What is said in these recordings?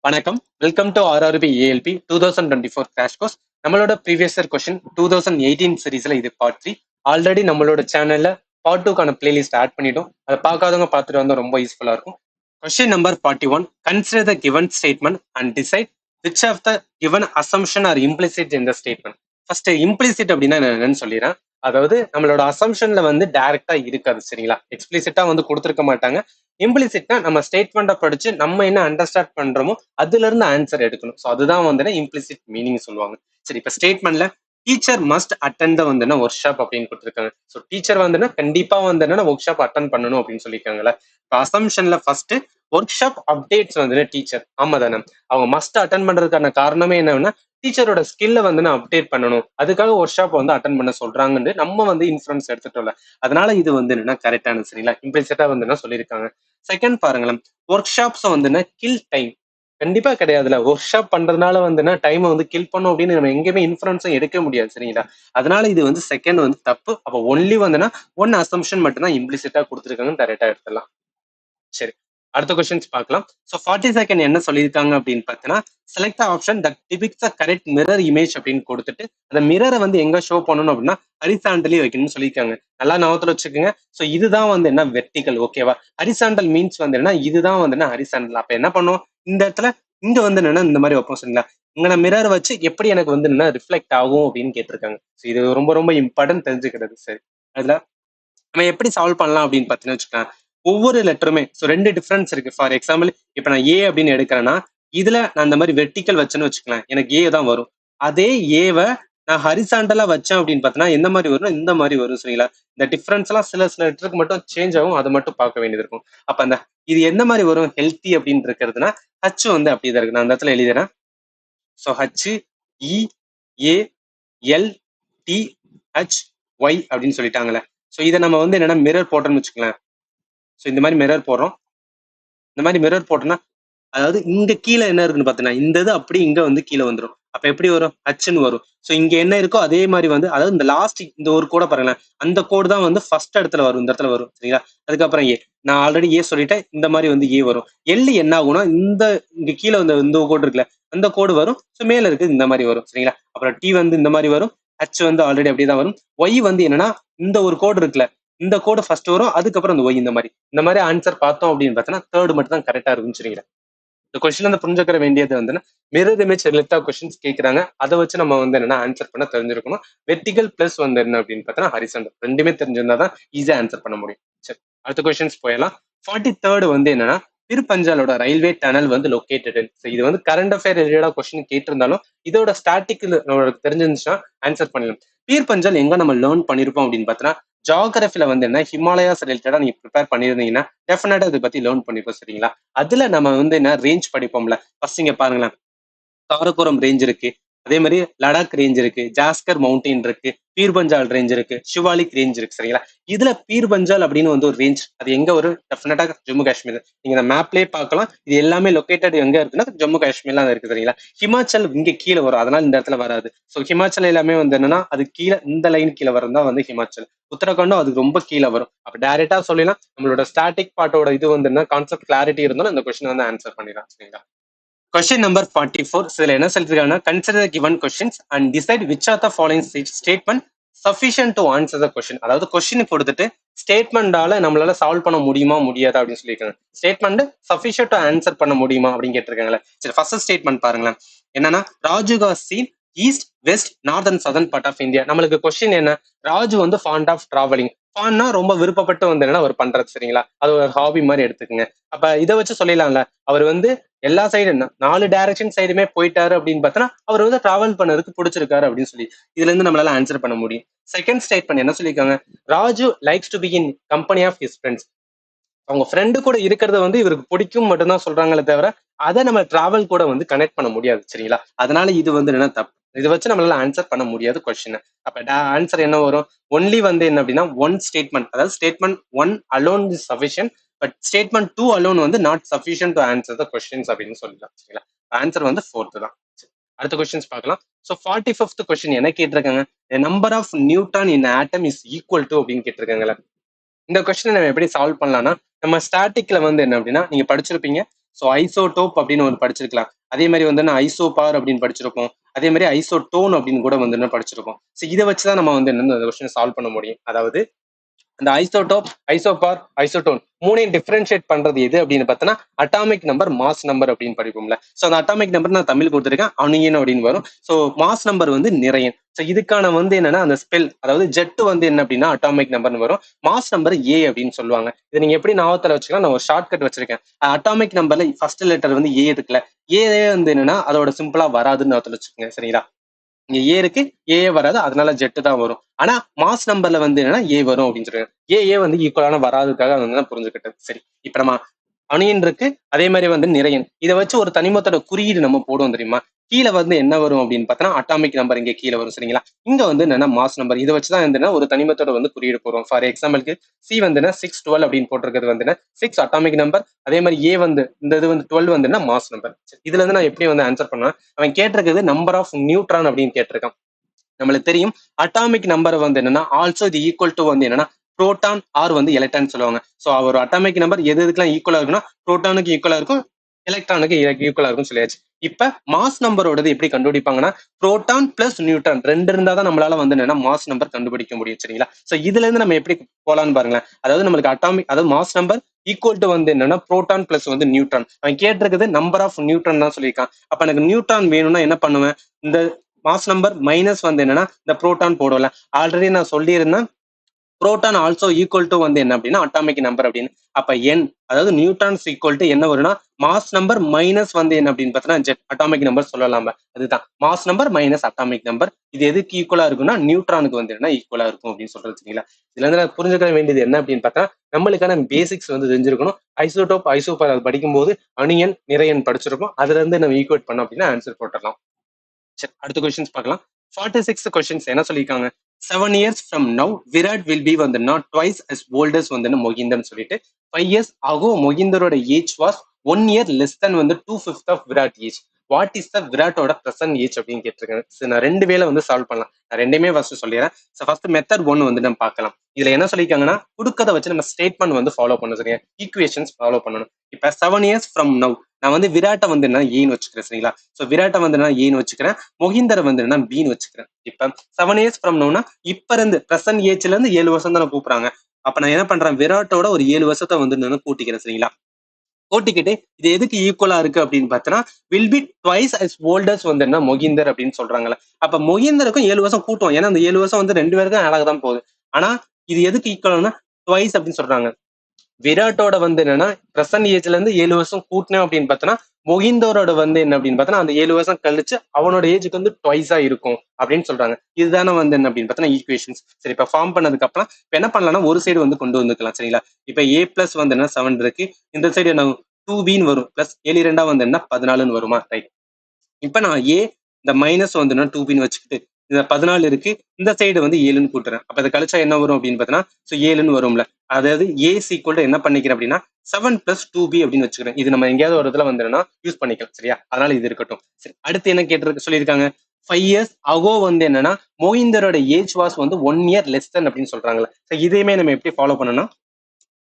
வணக்கம். Welcome to RRB ALP 2024 crash course. நம்மளோட previous year question 2018 சீரீஸ்ல இது பார்ட் 3. ஆல்ரெடி நம்மளோட சேனல்ல பார்ட் 2க்கான பிளேலிஸ்ட் ஆட் பண்ணிட்டோம். அதை பார்க்காதவங்க பார்த்துட்டு வந்தா ரொம்ப யூஸ்ஃபுல்லா இருக்கும். Question number 41. Consider the given statement and decide which of the given assumption are implicit in the statement. First implicit அப்படின்னா என்னன்னு சொல்லிடுறேன். அதாவது நம்மளோட அசம்ஷன்ல வந்து டைரக்டா இருக்காது, சரிங்களா? எக்ஸ்பிளிசிட்டா வந்து கொடுத்துருக்க மாட்டாங்க. இம்ப்ளிசிட்டா நம்ம ஸ்டேட்மெண்ட்டை படிச்சு நம்ம என்ன அண்டர்ஸ்டாண்ட் பண்றோமோ அதுல இருந்து ஆன்சர் எடுக்கணும். ஸோ அதுதான் வந்து இம்ப்ளிசிட் மீனிங் சொல்லுவாங்க. சரி, இப்ப ஸ்டேட்மெண்ட்ல டீச்சர் மஸ்ட் அட்டெண்ட் வந்து ஒர்க் ஷாப் அப்படின்னு கொடுத்துருக்காங்க. ஸோ டீச்சர் வந்து கண்டிப்பா வந்து ஒர்க் ஷாப் அட்டன் பண்ணணும் அப்படின்னு சொல்லியிருக்காங்கல்ல. இப்போ அசம்ஷன்ல ஃபர்ஸ்ட் ஒர்க் ஷாப் அப்டேட்ஸ் வந்து டீச்சர், ஆமா தானே? அவங்க மஸ்ட் அட்டன் பண்றதுக்கான காரணமே என்னன்னா டீச்சரோட ஸ்கில்ல வந்து அப்டேட் பண்ணணும், அதுக்காக ஒர்க் ஷாப் வந்து அட்டன் பண்ண சொல்றாங்கன்னு நம்ம வந்து இன்ஃபரன்ஸ் எடுத்துட்டோம்ல. அதனால இது வந்து என்னன்னா கரெக்டான, சரிங்களா? இம்ப்ளிசிட்டா வந்து சொல்லியிருக்காங்க. செகண்ட் பாருங்களேன், ஒர்க் ஷாப்ஸ் வந்து கில் டைம் கண்டிப்பா கிடையாதுல. ஒர்க் ஷாப் பண்றதுனால வந்து டைமை வந்து கில் பண்ணும் அப்படின்னு நம்ம எங்கேயுமே இன்ஃபரன்ஸும் எடுக்க முடியாது, சரிங்களா? அதனால இது வந்து செகண்ட் வந்து தப்பு. அப்போ ஒன்லி வந்து ஒன் அசம்ஷன் மட்டும் தான் இம்ப்ளிசிட்டா கொடுத்துருக்காங்கன்னு கரெக்டா எடுத்துடலாம். சரி, அடுத்த கொஸ்டின்ஸ் பார்க்கலாம். ஸோ 42nd என்ன சொல்லியிருக்காங்க அப்படின்னு பார்த்தீங்கன்னா, select the option that depicts the correct mirror image அப்படின்னு கொடுத்துட்டு அந்த மிரரை வந்து எங்க ஷோ பண்ணணும் அப்படின்னா ஹரிசாண்டலி வைக்கணும்னு சொல்லியிருக்காங்க. நல்லா ஞாபகத்துல வச்சுக்கோங்க. ஸோ இதுதான் வந்து என்ன வெர்டிகல், ஓகேவா? ஹரிசாண்டல் மீன்ஸ் வந்து என்ன, இதுதான் வந்து என்ன ஹரிசாண்டல். அப்ப என்ன பண்ணும் இந்த இடத்துல, இங்க வந்து என்னன்னா இந்த மாதிரி வைப்போம், சரிங்களா? இங்க மிரர் வச்சு எப்படி எனக்கு வந்து என்ன ரிஃப்ளெக்ட் ஆகும் அப்படின்னு கேட்டிருக்காங்க. ஸோ இது ரொம்ப ரொம்ப இம்பார்ட்டன்ட் தெரிஞ்சுக்கிறது. சரி, அதுல நம்ம எப்படி சால்வ் பண்ணலாம் அப்படின்னு பார்த்தீங்கன்னு வச்சுக்கலாம். ஒவ்வொரு லெட்டருமே ரெண்டு டிஃபரன்ஸ் இருக்கு. ஃபார் எக்ஸாம்பிள், இப்ப நான் ஏ அப்படின்னு எடுக்கிறேன்னா இதுல நான் இந்த மாதிரி வெர்டிக்கல் வச்சேன்னு வச்சுக்கலாம், எனக்கு ஏ தான் வரும். அதே ஏவை நான் ஹரிசாண்டலா வச்சேன் அப்படின்னு பார்த்தீங்கன்னா எந்த மாதிரி வரும், இந்த மாதிரி வரும், சரிங்களா? இந்த டிஃபரன்ஸ் எல்லாம் சில சில லெட்டருக்கு மட்டும் சேஞ்ச் ஆகும், அதை மட்டும் பார்க்க வேண்டியது இருக்கும். அப்ப அந்த இது எந்த மாதிரி வரும் ஹெல்த்தி அப்படின்னு இருக்கிறதுனா ஹச் வந்து அப்படிதான் இருக்கு. நான் அந்த இடத்துல எழுதிறேன். So H E A L T H Y அப்படின்னு சொல்லிட்டாங்களே. ஸோ இதை நம்ம வந்து என்னன்னா மிரர் போட்டோம்னு வச்சுக்கலாம். ஸோ இந்த மாதிரி மிரர் போடுறோம். இந்த மாதிரி மிரர் போட்டோம்னா அதாவது இங்க கீழே என்ன இருக்குன்னு பார்த்தீங்கன்னா இந்த இது அப்படி இங்க வந்து கீழே வந்துடும். அப்ப எப்படி வரும், ஹச்னு வரும். ஸோ இங்க என்ன இருக்கோ அதே மாதிரி வந்து, அதாவது இந்த லாஸ்ட் இந்த ஒரு கோடை பாருங்களேன், அந்த கோடு தான் வந்து ஃபர்ஸ்ட் இடத்துல வரும், இந்த இடத்துல வரும், சரிங்களா? அதுக்கப்புறம் ஏ, நான் ஆல்ரெடி ஏ சொல்லிட்டேன், இந்த மாதிரி வந்து ஏ வரும். எல் என்ன ஆகும்னா இந்த இங்க கீழே வந்து இந்த கோடு இருக்குல்ல, அந்த கோடு வரும். ஸோ மேல இருக்கு இந்த மாதிரி வரும், சரிங்களா? அப்புறம் டி வந்து இந்த மாதிரி வரும். ஹச் வந்து ஆல்ரெடி அப்படிதான் வரும். ஒய் வந்து என்னன்னா இந்த ஒரு கோடு இருக்குல்ல, இந்த கோடு ஃபர்ஸ்ட் வரும், அதுக்கப்புறம் இந்த ஒய் இந்த மாதிரி ஆன்சர் பார்த்தோம் அப்படின்னு பார்த்தோன்னா தேர்ட் மட்டும் தான் கரெக்டா இருக்கும், சரிங்களா? இந்த கொஸ்டின் வந்து புரிஞ்சுக்கிற வேண்டியது வந்து மிரர் இமேஜ் ரிலேட்டா கொஸ்டின்ஸ் கேட்கறாங்க, அதை வச்சு நம்ம வந்து என்னன்னா ஆன்சர் பண்ண தெரிஞ்சிருக்கணும். வெர்டிகல் பிளஸ் வந்து என்ன அப்படின்னு பார்த்தா ஹரிசாண்டல், ரெண்டுமே தெரிஞ்சிருந்தா தான் ஈஸியா ஆன்சர் பண்ண முடியும். சரி, அடுத்த கொஸ்டின்ஸ் போயிடலாம். 43rd வந்து என்னன்னா திருப்பஞ்சாலோட ரயில்வே டனல் வந்து லொக்கேட்டட். இது வந்து கரண்ட் அஃபேர் ரிலேட்டடா கொஸ்டின் கேட்டிருந்தாலும் இதோட ஸ்டாட்டிக் நம்மளுக்கு தெரிஞ்சிருந்துச்சுன்னா ஆன்சர் பண்ணலாம். பீர் பஞ்சால் எங்க நம்ம லேர்ன் பண்ணிருப்போம் அப்படின்னு பார்த்தோன்னா ஜியாகிரபில வந்து என்ன ஹிமாலயாஸ் ரிலேட்டடா நீங்க ப்ரிப்பேர் பண்ணிருந்தீங்கன்னா டெஃபினட்டா இதை பத்தி லேர்ன் பண்ணிப்போம், சரிங்களா? அதுல நம்ம வந்து என்ன ரேஞ்ச் படிப்போம்ல. ஃபர்ஸ்ட் இங்க பாருங்களேன், காரகோரம் ரேஞ்ச் இருக்கு, அதே மாதிரி லடாக் ரேஞ்ச் இருக்கு, ஜாஸ்கர் மவுண்டைன் இருக்கு, பீர்பஞ்சால் ரேஞ்ச் இருக்கு, ஷிவாலிக் ரேஞ்ச் இருக்கு, சரிங்களா? இதுல பீர்பஞ்சால் அப்படின்னு வந்து ஒரு ரேஞ்ச், அது எங்க ஒரு டெஃபினட்டா ஜம்மு காஷ்மீர். நீங்க இந்த மேப்லயே பார்க்கலாம், இது எல்லாமே லொக்கேட்டட் எங்க இருக்குன்னா ஜம்மு காஷ்மீர்ல இருக்கு, சரிங்களா? ஹிமாச்சல் இங்க கீழே வரும், அதனால இந்த இடத்துல வராது. ஸோ ஹிமாச்சல் எல்லாமே வந்து என்னன்னா அது கீழே இந்த லைன் கீழே வரும் தான் வந்து ஹிமாச்சல். உத்தரகாண்டும் அது ரொம்ப கீழே வரும். அப்ப டைரக்டா சொல்லலாம் நம்மளோட ஸ்டாட்டிக் பார்ட்டோட இது வந்து என்ன கான்செப்ட் கிளாரிட்டி இருந்தாலும் இந்த கொஸ்டின் வந்து ஆன்சர் பண்ணிடலாம், சரிங்களா? Question number 44. இதுல என்ன சொல்லிருக்காங்கன்னா consider given questions and decide which are the following statement sufficient to answer the question. அதாவது கொஸ்டின் கொடுத்துட்டு ஸ்டேட்மெண்டால நம்மளால சால்வ் பண்ண முடியுமா முடியாதா அப்படின்னு சொல்லியிருக்காங்க. ஸ்டேட்மெண்ட் சஃபிஷியன்ட் டு ஆன்சர் பண்ண முடியுமா அப்படின்னு கேட்டிருக்காங்களே. சரி, ஃபர்ஸ்ட் ஸ்டேட்மெண்ட் பாருங்களேன். என்னன்னா Raju has seen east west north and southern part of India. நம்மளுக்கு கொஸ்டின் என்ன, ராஜு வந்து ஃபாண்ட் ஆஃப் டிராவலிங். ஃபான்னா ரொம்ப விருப்பப்பட்டு வந்து என்ன அவர் பண்றது, சரிங்களா? அது ஒரு ஹாபி மாதிரி எடுத்துக்கங்க. அப்ப இதை வச்சு சொல்லிடலாம்ல, அவர் வந்து எல்லா சைடு 4 டைரக்ஷன் சைடுமே போயிட்டாரு அப்படின்னு பார்த்தோன்னா அவர் வந்து டிராவல் பண்ணதுக்கு பிடிச்சிருக்காரு அப்படின்னு சொல்லி இதுல இருந்து நம்மளால ஆன்சர் பண்ண முடியும். செகண்ட் ஸ்டேட்மெண்ட் என்ன சொல்லியிருக்காங்க, Raju likes to be in company of his friends. அவங்க ஃப்ரெண்டு கூட இருக்கிறத வந்து இவருக்கு பிடிக்கும் மட்டும்தான் சொல்றாங்களே தவிர அதை நம்ம டிராவல் கூட வந்து கனெக்ட் பண்ண முடியாது, சரிங்களா? அதனால இது வந்து என்ன தப்பு. இதை வச்சு நம்மளால ஆன்சர் பண்ண முடியாது கொஸ்டின். அப்ப ஆன்சர் என்ன வரும், ஒன்லி வந்து என்ன அப்படின்னா ஒன் ஸ்டேட்மெண்ட், அதாவது statement one alone is sufficient but statement two alone வந்து not sufficient to answer the questions அப்படின்னு சொல்லலாம், சரிங்களா? ஆன்சர் வந்து ஃபோர்த் தான். அடுத்த கொஸ்டின்ஸ் பார்க்கலாம். ஸோ 45th கொஸ்டின் என்ன கேட்டிருக்காங்க, number of neutron in atom is equal to அப்படின்னு கேட்டிருக்காங்களா. இந்த கொஸ்டினை நம்ம எப்படி சால்வ் பண்ணலாம்னா நம்ம ஸ்டாட்டிக்ல வந்து என்ன அப்படின்னா நீங்க படிச்சிருப்பீங்க, ஸோ ஐசோடோப் அப்படின்னு ஒன்று படிச்சிருக்கலாம். அதே மாதிரி வந்து ஐசோபார் அப்படின்னு படிச்சிருக்கோம். அதே மாதிரி ஐசோடோன் அப்படின்னு கூட வந்து படிச்சிருக்கோம். ஸோ இதை வச்சுதான் நம்ம வந்து என்ன இந்த கொஸ்டின் சால்வ் பண்ண முடியும். அதாவது அந்த ஐசோடோப், ஐசோபார், ஐசோடோன் மூணையும் டிஃபரன்ஷியேட் பண்றது எது அப்படின்னு பார்த்தோன்னா அட்டாமிக் நம்பர், மாஸ் நம்பர் அப்படின்னு படிப்போம்ல. ஸோ அந்த அட்டாமிக் நம்பர் நான் தமிழ் கொடுத்துருக்கேன், அணுயின் அப்படின்னு வரும். ஸோ மாஸ் நம்பர் வந்து நிறையன். ஸோ இதுக்கான வந்து என்னன்னா அந்த ஸ்பெல், அதாவது ஜெட் வந்து என்ன அப்படின்னா அட்டாமிக் நம்பர்னு வரும். மாஸ் நம்பர் ஏ அப்படின்னு சொல்லுவாங்க. இதை நீங்க எப்படி ஞாபகத்துல வச்சுக்கலாம், நான் ஒரு ஷார்ட் கட் வச்சிருக்கேன். அட்டாமிக் நம்பர்ல ஃபர்ஸ்ட் லெட்டர் வந்து ஏ இருக்குல்ல, ஏ வந்து என்னன்னா அதோட சிம்பிளா வராதுன்னு ஞாபகத்துல வச்சுக்கோங்க. சரிங்களா? இங்க ஏ இருக்கு, ஏ வராது, அதனால ஜெட் தான் வரும். ஆனா மாஸ் நம்பர்ல வந்து என்னன்னா ஏ வரும் அப்படின்னு சொல்றாங்க. ஏ வந்து ஈக்குவலான வராதுக்காக வந்து புரிஞ்சுக்கிட்டது. சரி, இப்ப நம்ம அணியன் இருக்கு, அதே மாதிரி வந்து நிறையன். இதை வச்சு ஒரு தனிமத்தோட குறியீடு நம்ம போடுவோம் தெரியுமா? கீழே வந்து என்ன வரும் அப்படின்னு பார்த்தோன்னா அட்டாமிக் நம்பர் இங்க கீழே வரும். சரிங்களா? இங்க வந்து என்னன்னா மாஸ் நம்பர். இதை வச்சுதான் வந்து ஒரு தனிமத்தோட வந்து குறியீடு போடுவோம். ஃபார் எக்ஸாம்பிளுக்கு சி வந்து 612 அப்படின்னு போட்டிருக்கிறது வந்து 6 அட்டாமிக் நம்பர். அதே மாதிரி ஏ வந்து இந்த இது வந்து 12 வந்து மாஸ் நம்பர். இதுல இருந்து நான் எப்படி வந்து ஆன்சர் பண்ணுவேன், அவன் கேட்டிருக்கிறது நம்பர் ஆஃப் நியூட்ரான் அப்படின்னு கேட்டிருக்கான். நம்மளுக்கு தெரியும் அட்டாமிக் நம்பர் வந்து என்னன்னா ஆல்சோ இது ஈக்குவல் டு வந்து என்னன்னா புரோட்டான் ஆர் வந்து எலக்ட்ரான் சொல்லுவாங்க. ஸோ ஒரு அட்டாமிக் நம்பர் எது எதுக்கெல்லாம் ஈக்குவலா இருக்குன்னா புரோட்டானுக்கு ஈக்குவலா இருக்கும், எலக்ட்ரானுக்கு ஈக்குவலா இருக்கும் சொல்லியாச்சு. இப்ப மாஸ் நம்பரோடது எப்படி கண்டுபிடிப்பாங்கன்னா புரோட்டான் பிளஸ் நியூட்ரான் ரெண்டு இருந்தா தான் நம்மளால வந்து என்னன்னா மாஸ் நம்பர் கண்டுபிடிக்க முடியும். சரிங்களா? ஸோ இதுல இருந்து நம்ம எப்படி போலான்னு பாருங்களேன். அதாவது நம்மளுக்கு அட்டாமிக், அதாவது மாஸ் நம்பர் ஈக்குவல் டு வந்து என்னன்னா புரோட்டான் பிளஸ் வந்து நியூட்ரான். அவன் கேட்டிருக்கிறது நம்பர் ஆஃப் நியூட்ரான் தான் சொல்லியிருக்கான். அப்ப எனக்கு நியூட்ரான் வேணும்னா என்ன பண்ணுவேன், இந்த மாஸ் நம்பர் மைனஸ் வந்து என்னன்னா இந்த புரோட்டான் போடல. ஆல்ரெடி நான் சொல்லியிருந்தேன் புரோட்டான் ஆல்சோ ஈக்குவல் டு வந்து என்ன அப்படின்னா அட்டாமிக் நம்பர் அப்படின்னு. அப்ப என், அதாவது நியூட்ரான்ஸ் ஈக்குவல் டு என்ன வரும்னா மாஸ் நம்பர் மைனஸ் வந்து என்ன அப்படின்னு பார்த்தீங்கன்னா ஜெட் அட்டாமிக் நம்பர் சொல்லலாம். அதுதான் mass number minus atomic number. இது எதுக்கு ஈக்குவலா இருக்குன்னா நியூட்ரானுக்கு வந்து என்ன ஈக்குவலா இருக்கும் அப்படின்னு சொல்றது. சரிங்களா? இதுல இருந்து நான் புரிஞ்சுக்க வேண்டியது என்ன அப்படின்னு பார்த்தா நம்மளுக்கான பேசிக்ஸ் வந்து தெரிஞ்சிருக்கணும். ஐசோடோப், ஐசோபார் அது படிக்கும்போது அணியன், நிறையன் படிச்சிருப்போம். அதுல இருந்து நம்ம ஈக்குவேட் பண்ணோம் அப்படின்னா ஆன்சர் போட்டுடலாம். சரி, அடுத்த கொஸ்டின்ஸ் பார்க்கலாம். 46 கொஸ்டின்ஸ் என்ன சொல்லியிருக்காங்க, 7 years from now Virat will be வந்து not twice as old as வந்து மொகிந்தர்னு சொல்லிட்டு 5 years ago மொகிந்தரோட age was 1 year less than வந்து 2/5 of Virat age. What is the விராட்டோட பிரசன்ட் ஏஜ் அப்படின்னு கேட்டிருக்காங்க. சரி, நான் ரெண்டு வேலை வந்து சால்வ் பண்ணலாம். நான் ரெண்டுமே ஃபர்ஸ்ட் சொல்லிடுறேன். ஸோ ஃபர்ஸ்ட் மெத்தட் ஒன்று வந்து நம்ம பார்க்கலாம். இதுல என்ன சொல்லியிருக்காங்கன்னா கொடுக்கதை வச்சு நம்ம ஸ்டேட்மெண்ட் வந்து ஃபாலோ பண்ணணும். சரியா? ஈக்குவேஷன்ஸ் ஃபாலோ பண்ணணும். இப்ப 7 years from now நான் வந்து விராட்டை வந்து என்ன ஏன்னு வச்சுக்கிறேன். சரிங்களா? ஸோ விராட்டை வந்து நான் ஏன்னு வச்சுக்கிறேன், மொஹிந்தரை வந்து நான் பீன்னு வச்சுக்கிறேன். இப்ப 7 years from nowனா இப்ப இருந்து பிரசன்ட் ஏஜ்ல இருந்து 7 வருஷம் தானே கூப்பிடுறாங்க. அப்ப நான் என்ன பண்றேன், விராட்டோட ஒரு 7 வருஷத்தை வந்து நான் கூட்டிக்கிறேன். சரிங்களா? கூட்டிக்கிட்டு இது எதுக்கு ஈக்குவலா இருக்கு அப்படின்னு பார்த்தோன்னா will be twice as old as வந்து என்ன மொகிந்தர் அப்படின்னு சொல்றாங்களே. அப்ப மொகிந்தருக்கும் 7 வருஷம் கூட்டும். ஏன்னா அந்த 7 வருஷம் வந்து ரெண்டு பேருக்கும் அழகு தான் போகுது. ஆனா இது எதுக்கு ஈக்குவல்னா ட்வைஸ் அப்படின்னு சொல்றாங்க. விராட்டோட வந்து என்னன்னா பிரசன்ட் ஏஜ்ல இருந்து 7 வருஷம் கூட்டினேன் அப்படின்னு பார்த்தோன்னா மொஹிந்தரோட வந்து என்ன அப்படின்னு பார்த்தோன்னா அந்த 7 வருஷம் கழிச்சு அவனோட ஏஜுக்கு வந்து ட்வைஸா இருக்கும் அப்படின்னு சொல்றாங்க. இதுதானே வந்து என்ன அப்படின்னு பார்த்தோன்னா ஈக்குவேஷன்ஸ். சரி, இப்ப ஃபார்ம் பண்ணதுக்கு அப்புறம் இப்ப என்ன பண்ணலாம்னா ஒரு சைடு வந்து கொண்டு வந்துக்கலாம். சரிங்களா? இப்ப ஏ பிளஸ் வந்து என்ன 7 இருக்கு, இந்த சைடு என்ன 2b வரும், பிளஸ் 7 வந்து என்ன 14 வருமா? ரைட். இப்ப நான் ஏ இந்த மைனஸ் வந்து 2b வச்சுக்கிட்டு இந்த 14 இருக்கு, இந்த சைடு வந்து 7ன்னு கூட்டுறேன். அப்ப அதை கழிச்சா என்ன வரும் அப்படின்னு பார்த்தோன்னா ஸோ 7ன்னு வரும்ல. அதாவது ஏ சீக்வல் என்ன பண்ணிக்கிறேன் அப்படின்னா 7 + 2b அப்படின்னு வச்சுக்கிறேன். இது நம்ம எங்கேயாவது ஒரு இடத்துல வந்து யூஸ் பண்ணிக்கலாம். சரியா? அதனால இது இருக்கட்டும். சரி, அடுத்து என்ன கேட்டு சொல்லியிருக்காங்க, 5 years ago வந்து என்னன்னா மோஹிந்தரோட ஏஜ் வாஸ் வந்து 1 year less than அப்படின்னு சொல்றாங்களே. ஸோ இதையுமே நம்ம எப்படி ஃபாலோ பண்ணணும்,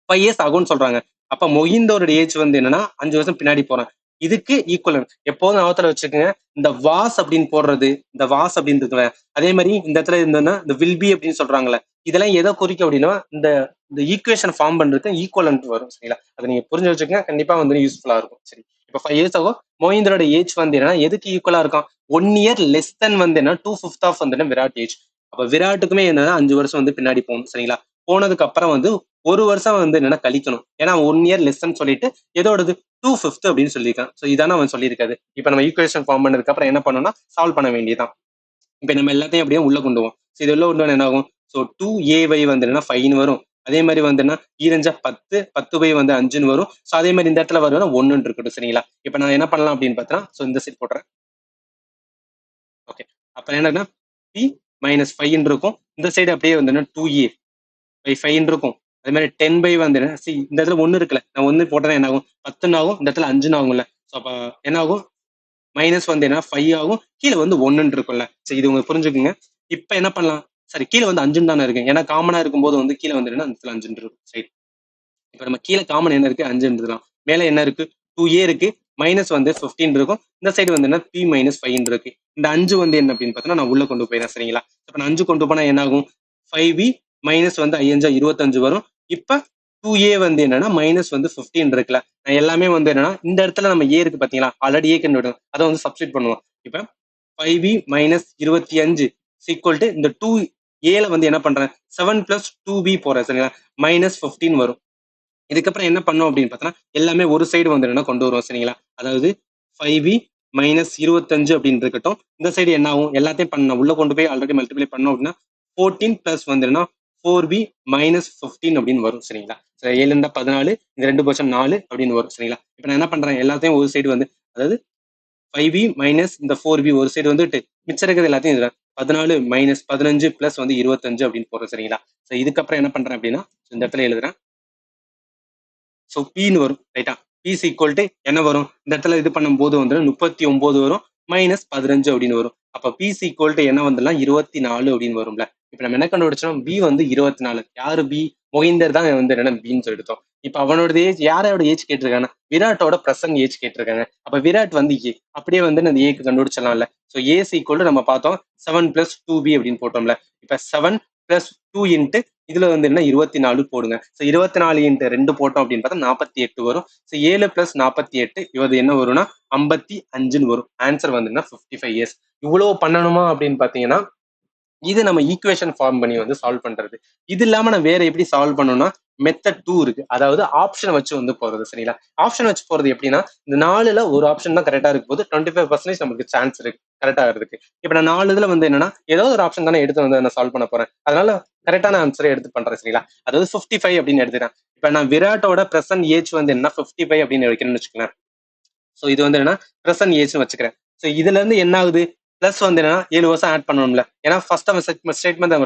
5 years ஆகும்னு சொல்றாங்க. அப்ப மொஹிந்தோட ஏஜ் வந்து என்னன்னா 5 வருஷம் பின்னாடி போறேன். இதுக்கு ஈக்குவல் எப்போதும் ஞாபகத்துல வச்சுக்கோங்க. இந்த வாஸ் அப்படின்னு போடுறது, இந்த வாஸ் அப்படின்னு இருக்குல்ல, அதே மாதிரி இந்த இடத்துல இருந்ததுன்னா இந்த வில் பி அப்படின்னு சொல்றாங்கல்ல, இதெல்லாம் எதை குறிக்கும் அப்படின்னா இந்த இந்த ஈக்குவேஷன் ஃபார்ம் பண்றதுக்கு ஈக்குவலன்ட் வரும். சரிங்களா? அதை நீங்க புரிஞ்சு வச்சுக்கோங்க, கண்டிப்பா வந்து யூஸ்ஃபுல்லா இருக்கும். சரி, இப்போ 5 years ஆகும் மோஹிந்தரோட ஏஜ் வந்து என்னன்னா எதுக்கு ஈக்குவலா இருக்கும், 1 year less than வந்து என்ன 2/5 ஆஃப் வந்து விராட் ஏஜ். அப்ப விராட்டுக்குமே என்னன்னா 5 வருஷம் வந்து பின்னாடி போகணும். சரிங்களா? போனதுக்கு அப்புறம் வந்து ஒரு வருஷம் வந்து என்னன்னா கழிக்கணும். ஏன்னா 1 year லெஸ்ன்னு சொல்லிட்டு எதோடது 2/5 அப்படின்னு சொல்லியிருக்கான். ஸோ இதானே அவன் சொல்லியிருக்காது. இப்ப நம்ம ஈக்குவேஷன் ஃபார்ம் பண்ணதுக்கு அப்புறம் என்ன பண்ணணும்னா சால்வ் பண்ண வேண்டியதான். இப்ப நம்ம எல்லாத்தையும் அப்படியே உள்ள கொண்டு போவோம். ஸோ இது உள்ள கொண்டு வந்தா என்ன ஆகும், ஸோ 2ay வந்து என்னன்னா 5ன்னு வரும். அதே மாதிரி வந்து என்ன ஈரஞ்சா 10, 10y வந்து 5ன்னு வரும். ஸோ அதே மாதிரி இந்த இடத்துல வரும்னா 1ன்னு இருக்கட்டும். சரிங்களா? இப்ப நான் என்ன பண்ணலாம் அப்படின்னு பார்த்தா ஸோ இந்த சைட் போடுறேன். ஓகே, அப்ப என்னன்னா p மைனஸ் 5 இருக்கும். இந்த சைடு அப்படியே வந்து 2a பை 5 இருக்கும். அதே மாதிரி 10 பை வந்து இந்த இடத்துல 1 இருக்குல்ல, நான் 1 போட்டேன்னா என்ன ஆகும் 10 ஆகும், இந்த இடத்துல 5 ஆகும்ல. ஸோ அப்ப என்ன ஆகும், மைனஸ் வந்து என்ன 5 ஆகும், கீழே வந்து 1 இருக்கும்ல. சரி, இது உங்களுக்கு புரிஞ்சுக்குங்க. இப்ப என்ன பண்ணலாம், சரி கீழே வந்து 5 தானே இருக்கு, ஏன்னா காமனா இருக்கும்போது வந்து கீழே வந்து அந்த இடத்துல 5 இருக்கும். சரி, இப்ப நம்ம கீழே காமன் என்ன இருக்கு 5 இருக்கலாம், மேல என்ன இருக்கு 2a இருக்கு, மைனஸ் வந்து 15 இருக்கும். இந்த சைடு வந்து என்ன p மைனஸ் 5 இருக்கு. இந்த 5 வந்து என்ன அப்படின்னு பார்த்தோன்னா நான் உள்ள கொண்டு போயிடுறேன் சரிங்களா. இப்போ நான் 5 கொண்டு போனா என்ன ஆகும், 5b மைனஸ் வந்து 5 25 வரும். இப்போ 2a வந்து என்னன்னா மைனஸ் வந்து 15 இருக்குல்ல, நான் எல்லாமே வந்து என்னன்னா இந்த இடத்துல நம்ம a இருக்கு பாத்தீங்களா, ஆல்ரெடி a கண்டு அதை வந்து சப்ஸ்டிட் பண்ணுவோம். இப்போ 5b மைனஸ் 25 ஈக்குவல் டு இந்த 2a வந்து என்ன பண்றேன் 7 பிளஸ் 2b போறேன் சரிங்களா, மைனஸ் 15 வரும். இதுக்கப்புறம் என்ன பண்ணோம் அப்படின்னு பார்த்தோன்னா எல்லாமே ஒரு சைடு வந்து என்ன கொண்டு வருவோம் சரிங்களா. அதாவது 5b மைனஸ் 25 அப்படின்னு இருக்கட்டும். இந்த சைடு என்ன ஆகும், எல்லாத்தையும் பண்ண உள்ள கொண்டு போய் ஆல்ரெடி மல்டிப்ளை பண்ணோம் அப்படின்னா 14 பிளஸ் வந்து என்ன 4b மைனஸ் 15 அப்படின்னு வரும் சரிங்களா. 7 இருந்தா 14, இந்த 2 4 அப்படின்னு வரும் சரிங்களா. இப்போ நான் என்ன பண்றேன் எல்லாத்தையும் ஒரு சைடு வந்து, அதாவது 5b மைனஸ் இந்த 4b ஒரு சைடு வந்துட்டு மிச்சம் இருக்கிறது எல்லாத்தையும் இதுல 14 மைனஸ் 15 பிளஸ் வந்து 25 அப்படின்னு போறோம் சரிங்களா. இதுக்கப்புறம் என்ன பண்றேன் அப்படின்னா இந்த இடத்துல எழுதுறேன். ஸோ பின்னு வரும் ரைட்டா. பிஸ் ஈக்குவல் டு என்ன வரும், இந்த இடத்துல இது பண்ணும்போது வந்து 39 வரும் மைனஸ் 15 அப்படின்னு வரும். அப்போ பிஸ் ஈக்குவல் டு என்ன வந்துடலாம் 24 அப்படின்னு வரும்ல. இப்போ நம்ம என்ன கண்டுபிடிச்சோம், பி வந்து 24. யாரு பி, மொஹிந்தர் தான் வந்து என்ன பின்னு சொல்லிட்டோம். இப்போ அவனோட ஏஜ், யாரோட ஏஜ் கேட்டிருக்காங்க, விராட்டோட பிரசன்ட் ஏஜ் கேட்டிருக்காங்க. அப்போ விராட் வந்து ஏ, அப்படியே வந்து அந்த ஏக்கு கண்டுபிடிச்சிடலாம்ல. ஸோ ஏஸ் ஈக்குவல் டு நம்ம பார்த்தோம் 7 பிளஸ் 2b அப்படின்னு போட்டோம்ல. இப்போ 7 பிளஸ் 2 இன்ட்டு இதுல வந்து என்ன 24 போடுங்க. ஸோ 24 இன்ட்டு 2 போட்டோம் அப்படின்னு பார்த்தா 48 வரும். ஸோ 7 பிளஸ் 48 இது என்ன வரும்னா 55 வரும். ஆன்சர் வந்து 55 இயர்ஸ். இவ்வளவு பண்ணணுமா அப்படின்னு பாத்தீங்கன்னா இது நம்ம ஈக்குவேஷன் ஃபார்ம் பண்ணி வந்து சால்வ் பண்றது. இது இல்லாம நான் வேற எப்படி சால்வ் பண்ணணும்னா மெத்தட் 2 இருக்கு, அதாவது ஆப்ஷன் வச்சு வந்து போறது சரிங்களா. ஆப்ஷன் வச்சு போறது எப்படின்னா இந்த 4ல ஒரு ஆப்ஷன் தான் கரெக்டா இருக்கும் போது 25% நமக்கு சான்ஸ் இருக்கு கரெக்டா இருக்கு. இப்ப நான் 4 இதுல வந்து என்னன்னா ஏதாவது ஒரு ஆப்ஷன் தானே எடுத்து வந்து நான் சால்வ் பண்ண போறேன், அதனால கரெக்டான ஆன்சரை எடுத்து பண்றேன் சரிங்களா. அதாவது 55 அப்படின்னு எடுத்துக்கிறேன். இப்ப நான் விராட்டோட பிரசன்ட் ஏஜ் வந்து என்ன 55 அப்படின்னு வைக்கிறேன்னு வச்சுக்கோங்க. ஸோ இது வந்து என்னன்னா பிரசன்ட் ஏஜ் வச்சுக்கிறேன். ஸோ இதுல இருந்து என்ன ஆகுது, பிளஸ் வந்து என்னன்னா 7 வருஷம் ஆட் பண்ணணும்ல. ஏன்னா ஃபர்ஸ்ட் ஸ்டேட்மெண்ட் தான்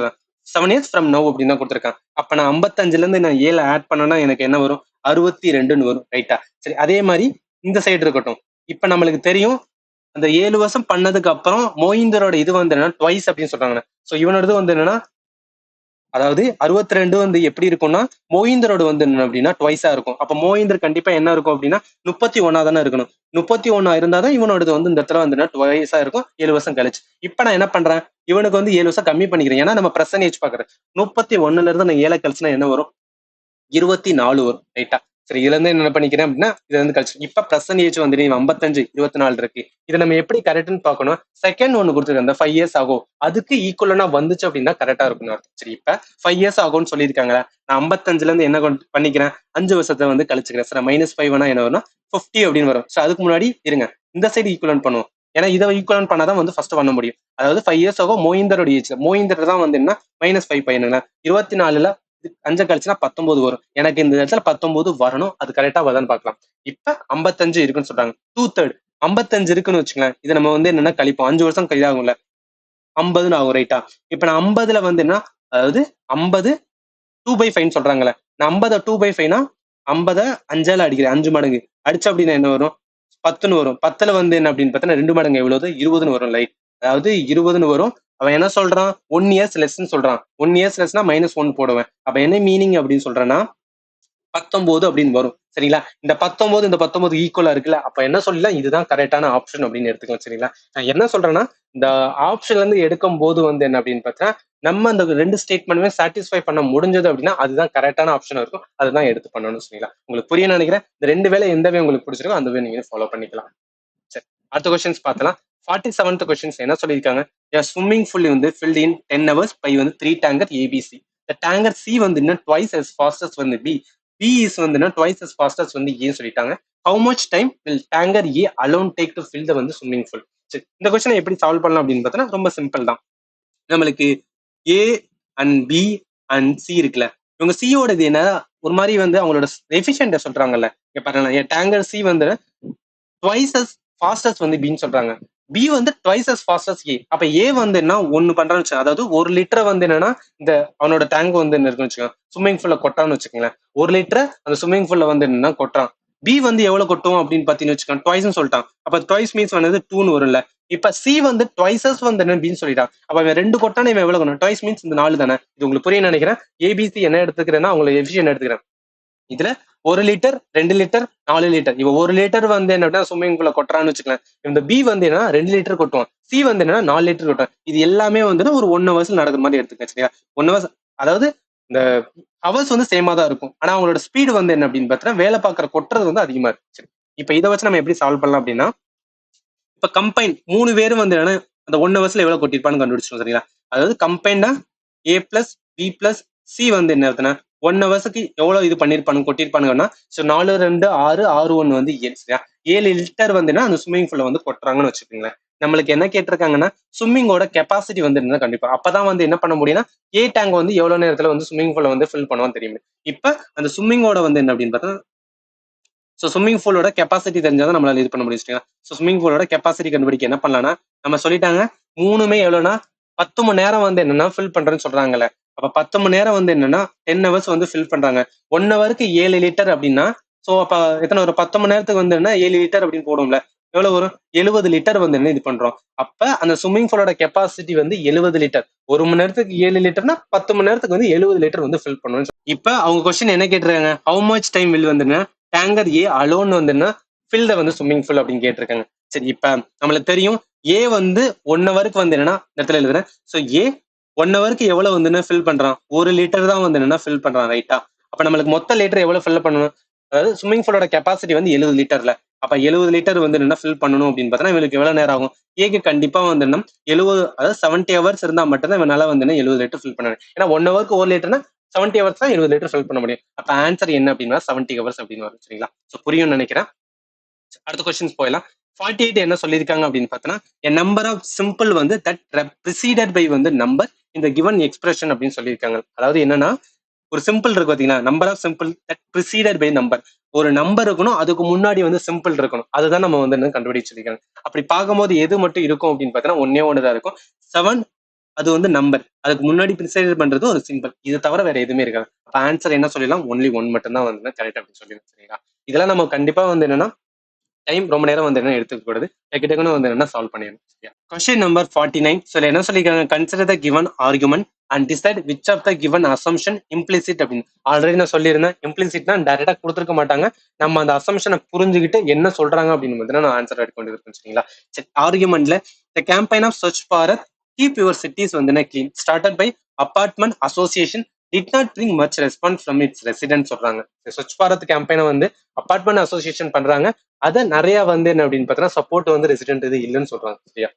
7 இயர்ஸ் ஃப்ரம் நவ் அப்படின்னு தான் கொடுத்துருக்கான். அப்ப நான் 55ல இருந்து நான் 7 ஆட் பண்ணனா எனக்கு என்ன வரும் 62 வரும் ரைட்டா. சரி அதே மாதிரி இந்த சைடு இருக்கட்டும். இப்ப நம்மளுக்கு தெரியும் அந்த 7 வருஷம் பண்ணதுக்கு அப்புறம் மோயிந்தரோட இது வந்து என்னன்னா ட்வைஸ் அப்படின்னு சொல்றாங்க. ஸோ இவனோடது வந்து என்னன்னா அதாவது 62 வந்து எப்படி இருக்கும்னா மோயிந்தரோட வந்து என்ன அப்படின்னா ட்வைஸா இருக்கும். அப்ப மோயிந்தர் கண்டிப்பா என்ன இருக்கும் அப்படின்னா 31 தானே இருக்கணும். 31 இருந்தாதான் இவனோடது வந்து இந்த இடத்துல வந்து ட்வைஸா இருக்கும் 7 வருஷம் கழிச்சு. இப்ப நான் என்ன பண்றேன், இவனுக்கு வந்து 7 வருஷம் கம்மி பண்ணிக்கிறேன். ஏன்னா நம்ம பிரசன்டேஜ் பாக்குறேன். 31 இருந்து நான் 7 கழிச்சுனா என்ன வரும் 24 வரும் ரைட்டா. சரி இதுல இருந்து என்ன பண்ணிக்கிறேன் அப்படின்னா இதுல இருந்து கழிச்சு இப்ப பிரசன்டேஜ் வந்து 55 24 இருக்கு. இதை நம்ம எப்படி கரெக்ட்னு பார்க்கணும், செகண்ட் ஒன்னு கொடுத்துருக்கேன் அந்த 5 இயர்ஸ் ஆகும் அதுக்கு ஈக்குவலா வந்துச்சு அப்படின்னா கரெக்டா இருக்கும் அர்த்தம். சரி இப்ப 5 இயர்ஸ் ஆகும்னு சொல்லியிருக்காங்க, நான் 55ல இருந்து என்ன பண்ணிக்கிறேன் 5 வருஷத்தை வந்து கழிச்சுக்கிறேன். சார் -5 என்ன வரும்னா 50 அப்படின்னு வரும். ஸோ அதுக்கு முன்னாடி இருங்க இந்த சைடு ஈக்குவலன் பண்ணுவோம். ஏன்னா இதை ஈக்குவலன் பண்ணாதான் வந்து ஃபர்ஸ்ட் பண்ண முடியும். அதாவது 5 இயர்ஸ் ஆகும் மோயிந்தரோட ஏஜ், மோயிந்தர் தான் வந்து என்ன -5 பையனுங்க. 24ல 5 கழிச்சுனா 19 வரும். எனக்கு இந்த இடத்துல 19 வரணும், அது கரெக்டா வருதான்னு பார்க்கலாம். இப்ப 55 இருக்குன்னு சொல்றாங்க. 2/3 55 இருக்குன்னு வச்சுக்கலாம். இதை நம்ம வந்து என்னன்னா கழிப்போம் 5 வருஷம் கழிதாகும்ல 50 ஆகும் ரைட்டா. இப்ப நான் 50ல வந்து என்ன, அதாவது 50 2/5 சொல்றாங்கல்ல, நான் 50 2/5னா 50 5ஆல அடிக்கிறேன் 5 மடங்கு அடிச்சா அப்படின்னா என்ன வரும் 10ன்னு வரும். 10ல வந்து என்ன அப்படின்னு பார்த்தா 2 மடங்கு எவ்வளவு 20ன்னு வரும் லைட். அதாவது 20ன்னு வரும். அவன் என்ன சொல்றான் 1 இயர்ஸ் லெஸ்ன்னு சொல்றான். 1 இயர்ஸ் லெஸ்னா -1 போடுவேன். அப்ப என்ன மீனிங் அப்படின்னு சொல்றேன்னா 19 அப்படின்னு வரும் சரிங்களா. இந்த 19 இந்த 19 ஈக்குவலா இருக்குல்ல, அப்ப என்ன சொல்லலாம் இதுதான் கரெக்டான ஆப்ஷன் அப்படின்னு எடுத்துக்கலாம் சரிங்களா. நான் என்ன சொல்றேன்னா இந்த ஆப்ஷன்ல இருந்து எடுக்கும் போது வந்து என்ன அப்படின்னு பார்த்தா நம்ம அந்த 2 ஸ்டேட்மெண்ட்டுமே சாட்டிஸ்ஃபை பண்ண முடிஞ்சது அப்படின்னா அதுதான் கரெக்டான ஆப்ஷன் இருக்கும், அதுதான் எடுத்து பண்ணணும் சரிங்களா. உங்களுக்கு புரிய நினைக்கிறேன். இந்த 2 வேலை எந்த வே உங்களுக்கு பிடிச்சிருக்கோ அந்த வே நீங்க ஃபாலோ பண்ணிக்கலாம். சரி அடுத்த கொஸ்டின்ஸ் பார்த்தலாம். 47th கொஸ்டின்ஸ் என்ன சொல்லியிருக்காங்க, ஸ்விம்மிங் ஃபுல் வந்து ஃபில்ட் இன் 10 hours பை வந்து 3 டேங்கர் ஏபிசி. இந்த டேங்கர் சி வந்து என்ன ட்வைஸ் as fast as வந்து பி, பி இஸ் வந்து என்ன ட்வைஸ் as fast as வந்து ஏ சொல்லிட்டாங்க. How much time will tanker A alone take to fill த வந்து ஸ்விம்மிங் ஃபுல். சரி இந்த கொஸ்டினை எப்படி சால்வ் பண்ணலாம் அப்படின்னு பார்த்தோன்னா ரொம்ப சிம்பிள் தான். நம்மளுக்கு A and B and C இருக்குல்ல, இவங்க சியோட இது என்ன ஒரு மாதிரி வந்து அவங்களோட எஃபிஷியன்ட சொல்றாங்கல்ல. இங்க பாருங்க டேங்கர் சி வந்து ட்வைஸ் as fast as வந்து பின்னு சொல்றாங்க, பி வந்து ட்வைஸ் as fast as ஏ. அப்ப ஏ வந்து என்ன ஒன்னு பண்றான்னு வச்சுக்கோங்க, அதாவது 1 லிட்டர் வந்து என்னன்னா இந்த அவனோட டேங்க் வந்து என்ன இருக்குன்னு வச்சுக்கோங்க ஸ்விம்மிங் ஃபுல்ல கொட்டான்னு வச்சுக்கோங்களேன். 1 லிட்டர் அந்த ஸ்விம்மிங் ஃபுல்ல வந்து என்னன்னா கொட்டுறான். பி வந்து எவ்வளவு கொட்டும் அப்படின்னு பாத்தீங்கன்னு வச்சுக்கோங்க ட்வைஸ்னு சொல்லிட்டான். அப்ப ட்வைஸ் மீன்ஸ் வந்து 2ன்னு வரும்ல. இப்ப சி வந்து ட்வைசஸ் வந்து என்ன பின்னு சொல்லிட்டான். அப்ப அவன் 2 கொட்டானே இவன் எவ்வளவு கொட்டும், ட்வைஸ் மீன்ஸ் இந்த 4 தானே. இது உங்களுக்கு புரிய நினைக்கிறேன். ஏபிசி என்ன எடுத்துக்கிறேன்னா அவங்களை எஃபிஷியன்ட் எடுத்துக்கிறேன். இதுல 1 லிட்டர் 2 லிட்டர் 4 லிட்டர். இவ 1 லிட்டர் வந்து என்ன ஸ்விம்மிங் பூல கொட்டுறான்னு வச்சுக்கலாம். இந்த பி வந்து என்ன 2 லிட்டர் கொட்டுவான், சி வந்து என்ன 4 லிட்டர் கொட்டுவான். இது எல்லாமே வந்து ஒரு 1 ஹவர்ஸ் நடக்கிற மாதிரி எடுத்துக்க சரியா. 1 ஹவர்ஸ் அதாவது இந்த ஹவர்ஸ் வந்து சேமா தான் இருக்கும். ஆனா அவங்களோட ஸ்பீடு வந்து என்ன அப்படின்னு பார்த்தீங்கன்னா வேலை பார்க்குற கொட்டுறது வந்து அதிகமா இருக்கு. சரி, இப்ப இதை வச்சு நம்ம எப்படி சால்வ் பண்ணலாம் அப்படின்னா, இப்ப கம்பைன் 3 பேரும் வந்து என்னன்னா அந்த 1 ஹவர்ஸ்ல எவ்வளவு கொட்டிருப்பான்னு கண்டுபிடிச்சிடும் சரிங்களா. அதாவது கம்பைண்டா ஏ பிளஸ் பி பிளஸ் சி வந்து என்ன இருக்குன்னா 1 ஹவர்ஸுக்கு எவ்வளவு இது பண்ணிருப்பானு கொட்டிருப்பானுங்கன்னா, ஸோ 4 2 6 6 1 வந்து 7 சரியா. 7 லிட்டர் வந்து அந்த ஸ்விம்மிங் பூல்ல வந்து கொட்டுறாங்கன்னு வச்சுக்கோங்களேன். நம்மளுக்கு என்ன கேட்டிருக்காங்கன்னா ஸ்விம்மிங்கோட கெப்பாசிட்டி வந்து என்ன கண்டிப்பா அப்பதான் வந்து என்ன பண்ண முடியும்னா ஏ டேங்க் வந்து எவ்வளவு நேரத்துல வந்து ஸ்விம்மிங் பூல்ல வந்து ஃபில் பண்ணுவான்னு தெரியும். இப்ப அந்த ஸ்விம்மிங்கோட வந்து என்ன அப்படின்னு பார்த்தா, ஸோ ஸ்விம்மிங் பூலோட கெப்பாசிட்டி தெரிஞ்சாதான் நம்மளால இது பண்ண முடியும். ஸோ ஸ்விம்மிங் பூலோட கெப்பாசிட்டி கண்டுபிடிக்க என்ன பண்ணலாம்னா, நம்ம சொல்லிட்டாங்க மூணுமே எவ்வளவுனா 10 மணி நேரம் வந்து என்னன்னா ஃபில் பண்றேன்னு சொல்றாங்கல்ல. அப்ப 10 மணி நேரம் வந்து என்னன்னா 10 ஹவர்ஸ் வந்து ஃபில் பண்றாங்க. 1 ஹவருக்கு 7 லிட்டர் அப்படின்னா, ஸோ அப்ப எத்தனை ஒரு 10 மணி நேரத்துக்கு வந்து என்ன 7 லிட்டர் அப்படின்னு போடும்ல, எவ்வளவு வரும் 70 லிட்டர் வந்து என்ன இது பண்றோம். அப்ப அந்த ஸ்விம்மிங் பூலோட கெப்பாசிட்டி வந்து 70 லிட்டர். 1 மணி நேரத்துக்கு 7 லிட்டர்னா 10 மணி நேரத்துக்கு வந்து 70 லிட்டர் வந்து ஃபில் பண்ணுவோம். இப்ப அவங்க கொஸ்டின் என்ன கேட்டிருக்காங்க, ஹவு மச் டைம் வில் வந்து டேங்கர் ஏ அலோன் வந்து ஃபில் வந்து ஸ்விம்மிங் பூல் அப்படின்னு கேட்டிருக்காங்க. சரி, இப்ப நம்மளுக்கு தெரியும் ஏ வந்து 1 ஹவருக்கு வந்து என்னன்னா இந்த இடத்துல எழுதுறேன். ஸோ ஏ 1 ஹவருக்கு எவ்வளவு வந்து ஃபில் பண்றான், 1 லிட்டர் தான் வந்து என்னன்னா ஃபில் பண்றான் ரைட்டா. அப்ப நம்மளுக்கு மொத்த லிட்டர் எவ்வளவு ஃபில் பண்ணணும், அதாவது ஸ்விம்மிங் பூலோட கெப்பாசிட்டி வந்து 70 லிட்டர்ல. அப்ப 70 லிட்டர் வந்து என்ன ஃபில் பண்ணணும் அப்படின்னு பார்த்தா இவங்களுக்கு எவ்வளவு நேரம் ஆகும். ஏக்கு கண்டிப்பா வந்து என்ன 70 அதாவது 70 ஹவர்ஸ் இருந்தா மட்டும்தான் இவனால வந்து என்ன 70 லிட்டர் ஃபில் பண்ண. ஏன்னா 1 ஹவருக்கு 1 லிட்டர்னா 70 ஹவர்ஸ் தான் 70 லிட்டர் ஃபில் பண்ண முடியும். அப்ப ஆன்சர் என்ன அப்படின்னா 70 ஹவர்ஸ் அப்படின்னு வரும் சரிங்களா. ஸோ புரியும்னு நினைக்கிறேன். அடுத்த கொஸ்டின்ஸ் போயிடலாம். 48 என்ன சொல்லியிருக்காங்க அப்படின்னு பார்த்தோன்னா, a number of simple வந்து that preceded by வந்து நம்பர் இந்த given expression அப்படின்னு சொல்லியிருக்காங்க. அதாவது என்னன்னா ஒரு சிம்பிள் இருக்கு பாத்தீங்களா, number of symbol that preceded by number. ஒரு நம்பர் இருக்கணும், அதுக்கு முன்னாடி வந்து சிம்பிள் இருக்கணும். அதுதான் நம்ம வந்து கண்டுபிடிச்சிருக்காங்க. அப்படி பார்க்கும்போது எது மட்டும் இருக்கும் அப்படின்னு பார்த்தீங்கன்னா ஒன்னே ஒண்ணுதான் இருக்கும். 7 அது வந்து நம்பர், அதுக்கு முன்னாடி ப்ரிசைட் பண்றது ஒரு சிம்பிள். இது தவிர வேற எதுவுமே இருக்காது. அப்ப ஆன்சர் என்ன சொல்லிடலாம், ஒன்லி ஒன் மட்டும் தான் வந்து கரெக்ட் அப்படின்னு சொல்லிடலாம் சரிங்களா. இதெல்லாம் நம்ம கண்டிப்பா வந்து என்னன்னா டைம் ரொம்ப நேரம் வந்து என்ன எடுத்துக்க கூடாது, டக்குன்னு வந்து என்ன சால்வ் பண்ணிடணும். கொஸ்டின் நம்பர் 49 சொல்ல என்ன சொல்லியிருக்காங்க, consider the given argument and decide which of the given assumption implicit அப்படின்னு. ஆல்ரெடி நான் சொல்லியிருந்தேன், இம்ப்ளிசிட்னா டைரக்டா கொடுத்துருக்க மாட்டாங்க, நம்ம அந்த அசம்ஷனை புரிஞ்சுக்கிட்டு என்ன சொல்றாங்க அப்படின்னு வந்து நான் ஆன்சர் எடுக்க இருக்கேன் சரிங்களா. சரி, ஆர்குமெண்ட்ல the campaign of search for keep your cities வந்து என்ன clean started by apartment association did not bring much response from its resident சொல்றாங்க. ஸ்வச் பாரத் கேம்பெயினை வந்து அபார்ட்மெண்ட் அசோசியேஷன் பண்றாங்க, அதை நிறைய வந்து என்ன அப்படின்னு பார்த்தீங்கன்னா சப்போர்ட் வந்து ரெசிடென்ட் இது இல்லைன்னு சொல்றாங்க சரியா.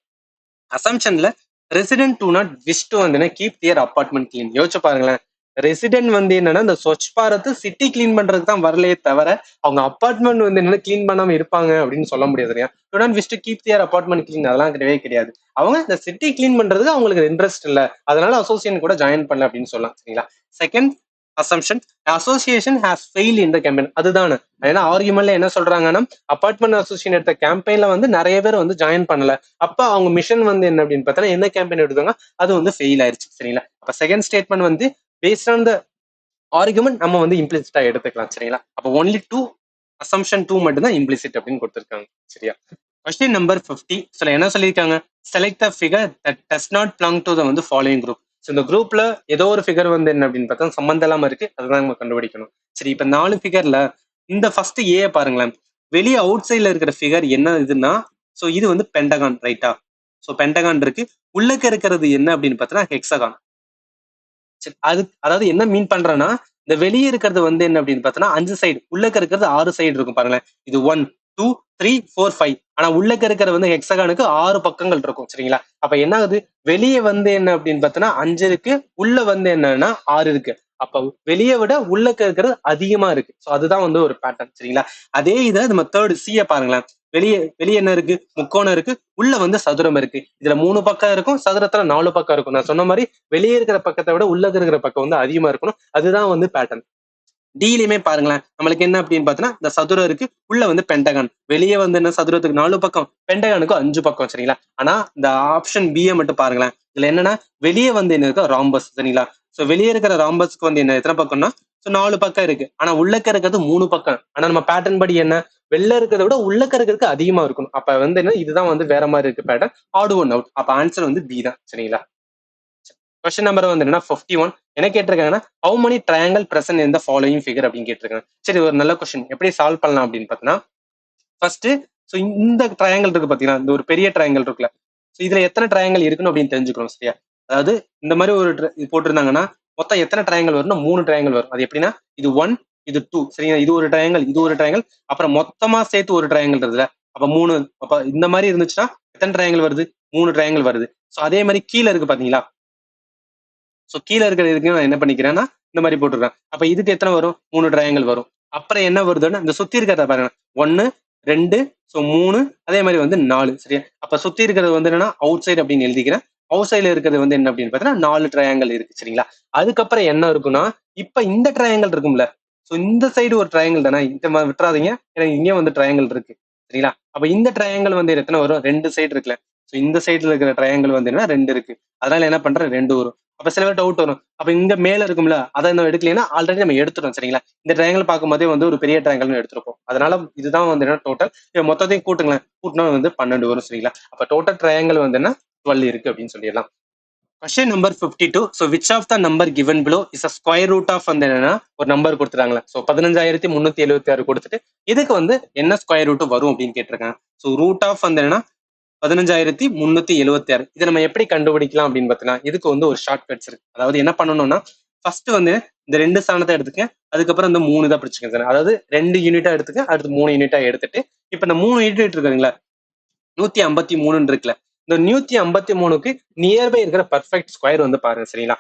அசம்ஷன்ல resident do not wish to வந்து கீப் தியர் அபார்ட்மெண்ட் கிளீன். யோசிச்சு பாருங்களேன், ரெசிடென்ட் வந்து என்னன்னா இந்த ஸ்வச் பாரத் சிட்டி கிளீன் பண்றதுக்கு தான் வரலையே தவிர அவங்க அபார்ட்மெண்ட் வந்து என்ன கிளீன் பண்ணாம இருப்பாங்க அப்படின்னு சொல்ல முடியாது இல்லையா. To not wish to keep their apartment clean அதெல்லாம் கிடையவே கிடையாது. அவங்க இந்த சிட்டி கிளீன் பண்றதுக்கு அவங்களுக்கு இன்ட்ரெஸ்ட் இல்லை, அதனால அசோசியேஷன் கூட ஜாயின் பண்ணல அப்படின்னு சொல்லலாம் சரிங்களா. Second assumption, association has fail in the campaign. அதுதானே ஏன்னா ஆர்குமெண்ட்ல என்ன சொல்றாங்கன்னா அபார்ட்மெண்ட் அசோசியேஷன் எடுத்த கேம்பெயின்ல வந்து நிறைய பேர் வந்து ஜாயின் பண்ணல. அப்ப அவங்க மிஷன் வந்து என்ன அப்படின்னு பார்த்தா என்ன கேம்பெயின் எடுத்தாங்க, அது வந்து ஃபெயில் ஆயிருச்சு சரிங்களா. அப்ப செகண்ட் ஸ்டேட்மெண்ட் வந்து பேஸ்ட் ஆன் த ஆர்குமெண்ட் நம்ம வந்து இம்ப்ளிசிட்டா எடுத்துக்கலாம் சரிங்களா. அப்ப ஒன்லி டூ அசம்ஷன் 2 மட்டும் தான் இம்ப்ளிசிட் அப்படின்னு கொடுத்துருக்காங்க சரியா. கொஸ்டின் நம்பர் 50 சொல்ல என்ன சொல்லியிருக்காங்க, select the figure that does not belong to the வந்து ஃபாலோயிங் குரூப். ஸோ இந்த குரூப்ல ஏதோ ஒரு ஃபிகர் வந்து என்ன அப்படின்னு பார்த்தா சம்பந்தம் இல்லாம இருக்கு, அதுதான் நம்ம கண்டுபிடிக்கணும். சரி, இப்ப 4 ஃபிகர்ல இந்த ஃபர்ஸ்ட் ஏ பாருங்களேன், வெளியே அவுட் சைட்ல இருக்கிற ஃபிகர் என்ன இதுன்னா, ஸோ இது வந்து பென்டகான் ரைட்டா. ஸோ பென்டகான் இருக்கு, உள்ளக்க இருக்கிறது என்ன அப்படின்னு பார்த்தோன்னா ஹெக்ஸகான். சரி, அது அதாவது என்ன மீன் பண்றேன்னா இந்த வெளியே இருக்கிறது வந்து என்ன அப்படின்னு பார்த்தோன்னா 5 சைடு, உள்ளக்க இருக்கிறது 6 சைடு இருக்கும் பாருங்களேன். இது 1 2 3 4 5, ஆனா உள்ளக்க இருக்கிற வந்து ஹெக்ஸகானுக்கு 6 பக்கங்கள் இருக்கும் சரிங்களா. அப்ப என்ன ஆகுது, வெளியே வந்து என்ன அப்படின்னு பார்த்தோன்னா 5 இருக்கு, உள்ள வந்து என்னன்னா 6 இருக்கு. அப்ப வெளியே விட உள்ளக்க இருக்கிறது அதிகமா இருக்கு. ஸோ அதுதான் வந்து ஒரு பேட்டர்ன் சரிங்களா. அதே இதை நம்ம தேர்ட் சியை பாருங்களேன், வெளியே வெளியே என்ன இருக்கு, முக்கோணம் இருக்கு, உள்ள வந்து சதுரம் இருக்கு. இதுல 3 பக்கம் இருக்கும், சதுரத்துல 4 பக்கம் இருக்கும். நான் சொன்ன மாதிரி வெளியே இருக்கிற பக்கத்தை விட உள்ள இருக்கிற பக்கம் வந்து அதிகமா இருக்கணும், அதுதான் வந்து பேட்டர்ன். டிலையுமே பாருங்களேன், நம்மளுக்கு என்ன அப்படின்னு பார்த்தோன்னா இந்த சதுரம் இருக்கு, உள்ள வந்து பென்டகான், வெளியே வந்து என்ன சதுரத்துக்கு 4 பக்கம், பென்டகானுக்கு 5 பக்கம் சரிங்களா. ஆனா இந்த ஆப்ஷன் பி மட்டும் பாருங்களேன், இதுல என்னன்னா வெளியே வந்து என்ன இருக்கு ராம்பஸ் சரிங்களா. ஸோ வெளியே இருக்கிற ராம்பஸ்க்கு வந்து என்ன எத்தனை பக்கம்னா 4 பக்கம் இருக்கு, ஆனா உள்ளக்க இருக்கிறது 3 பக்கம். ஆனா நம்ம பேட்டர்ன் படி என்ன வெளில இருக்கிறத விட உள்ளக்க இருக்கிறதுக்கு அதிகமா இருக்கணும். அப்ப வந்து என்ன இதுதான் வந்து வேற மாதிரி இருக்கு பேட்டர்ன், ஆட் ஒன் அவுட். அப்ப ஆன்சர் வந்து பி தான் சரிங்களா. கொஸ்டின் நம்பர் வந்து என்னன்னா 51. என்ன கேட்டிருக்காங்கன்னா how many triangle present in the following figure அப்படின்னு கேட்டிருக்காங்க. சரி, ஒரு நல்ல கொஸ்டின். எப்படி சால்வ் பண்ணலாம் அப்படின்னு பார்த்தீங்கன்னா, ஃபர்ஸ்ட் ஸோ இந்த ட்ரையாங்கிள் இருக்கு பாத்தீங்கன்னா, இந்த ஒரு பெரிய ட்ரையாங்கிள் இருக்குல்ல, ஸோ இதுல எத்தனை ட்ரையாங்கிள் இருக்குன்னு அப்படின்னு தெரிஞ்சுக்கணும். சரியா? அதாவது இந்த மாதிரி ஒரு இது போட்டிருந்தாங்கன்னா மொத்தம் எத்தனை ட்ரையாங்கிள் வரும்னா 3 ட்ரையாங்கிள் வரும். அது எப்படின்னா இது 1, இது 2, சரிங்களா? இது ஒரு ட்ரையாங்கிள், இது ஒரு ட்ரையாங்கிள், அப்புறம் மொத்தமா சேர்த்து ஒரு ட்ரையாங்கிள் இருக்குல்ல, அப்ப 3. அப்ப இந்த மாதிரி இருந்துச்சுன்னா எத்தனை ட்ரையாங்கிள் வருது? 3 ட்ரையாங்கிள் வருது. ஸோ அதே மாதிரி கீழே இருக்கு பாத்தீங்களா, ஸோ கீழே இருக்கிறதுக்கு நான் என்ன பண்ணிக்கிறேன்னா இந்த மாதிரி போட்டுருக்கேன். அப்ப இதுக்கு எத்தனை வரும்? 3 ட்ரையாங்கிள் வரும். அப்புறம் என்ன வருதுன்னா இந்த சுத்தி இருக்கிறத பாருங்க, 1, 2, ஸோ 3, அதே மாதிரி வந்து 4. சரியா? அப்ப சுத்தி இருக்கிறது வந்து என்னன்னா அவுட் சைடு அப்படின்னு எழுதிக்கிறேன். அவுட் சைடுல இருக்கிறது வந்து என்ன அப்படின்னு பார்த்தீங்கன்னா 4 ட்ரையாங்கிள் இருக்கு. சரிங்களா? அதுக்கப்புறம் என்ன இருக்குன்னா, இப்ப இந்த ட்ரையாங்கிள் இருக்கும்ல, ஸோ இந்த சைடு ஒரு ட்ரையாங்கிள் தானே, இந்த மாதிரி விட்டுறாதீங்க, ஏன்னா இங்கே வந்து ட்ரையாங்கிள் இருக்கு. சரிங்களா? அப்ப இந்த ட்ரையாங்கிள் வந்து எத்தனை வரும்? 2 சைடு இருக்குல்ல, ஸோ இந்த சைடுல இருக்கிற ட்ரையாங்கிள் வந்து என்ன 2 இருக்கு. அதனால என்ன பண்றேன், 2 வரும். அப்ப சில பேர் டவுட் வரும், அப்ப இங்க மேல இருக்கும்ல அதை நம்ம எடுக்கலைன்னா ஆல்ரெடி நம்ம எடுத்துட்டோம். சரிங்களா? இந்த ட்ரையாங்கிள் பார்க்கும்போதே வந்து ஒரு பெரிய ட்ரையாங்கிள் எடுத்திருப்போம். அதனால இதுதான் வந்து என்ன டோட்டல். மொத்தத்தையும் கூட்டுங்களேன், கூட்டினா வந்து 12 வரும். சரிங்களா? அப்ப டோட்டல் ட்ரையாங்கிள் வந்து என்ன 12 இருக்கு அப்படின்னு சொல்லிடலாம். Question number 52. So which of the number given below is a square root of வந்து என்னன்னா ஒரு நம்பர் கொடுத்துறாங்களே, ஸோ 15,376 கொடுத்துட்டு இதுக்கு வந்து என்ன ஸ்கொயர் ரூட் வரும் அப்படின்னு கேட்டிருக்காங்க. ஸோ ரூட் ஆஃப் வந்து என்னன்னா 15,376. இதை நம்ம எப்படி கண்டுபிடிக்கலாம் அப்படின்னு பார்த்தீங்கன்னா, இதுக்கு வந்து ஒரு ஷார்ட் கட்ஸ் இருக்கு. அதாவது என்ன பண்ணணும்னா, ஃபர்ஸ்ட் வந்து இந்த 2 ஸ்தானத்தை எடுத்துக்க, அதுக்கப்புறம் இந்த 3 தான் பிடிச்சிக்கங்க. அதாவது 2 யூனிட்டா எடுத்துக்க, அடுத்து 3 யூனிட்டா எடுத்துட்டு, இப்ப இந்த 3 யூனிட் இருக்குங்களா, 153 இருக்குல்ல, இந்த 153க்கு நியர்பை இருக்கிற பர்ஃபெக்ட் ஸ்கொயர் வந்து பாருங்க. சரிங்களா?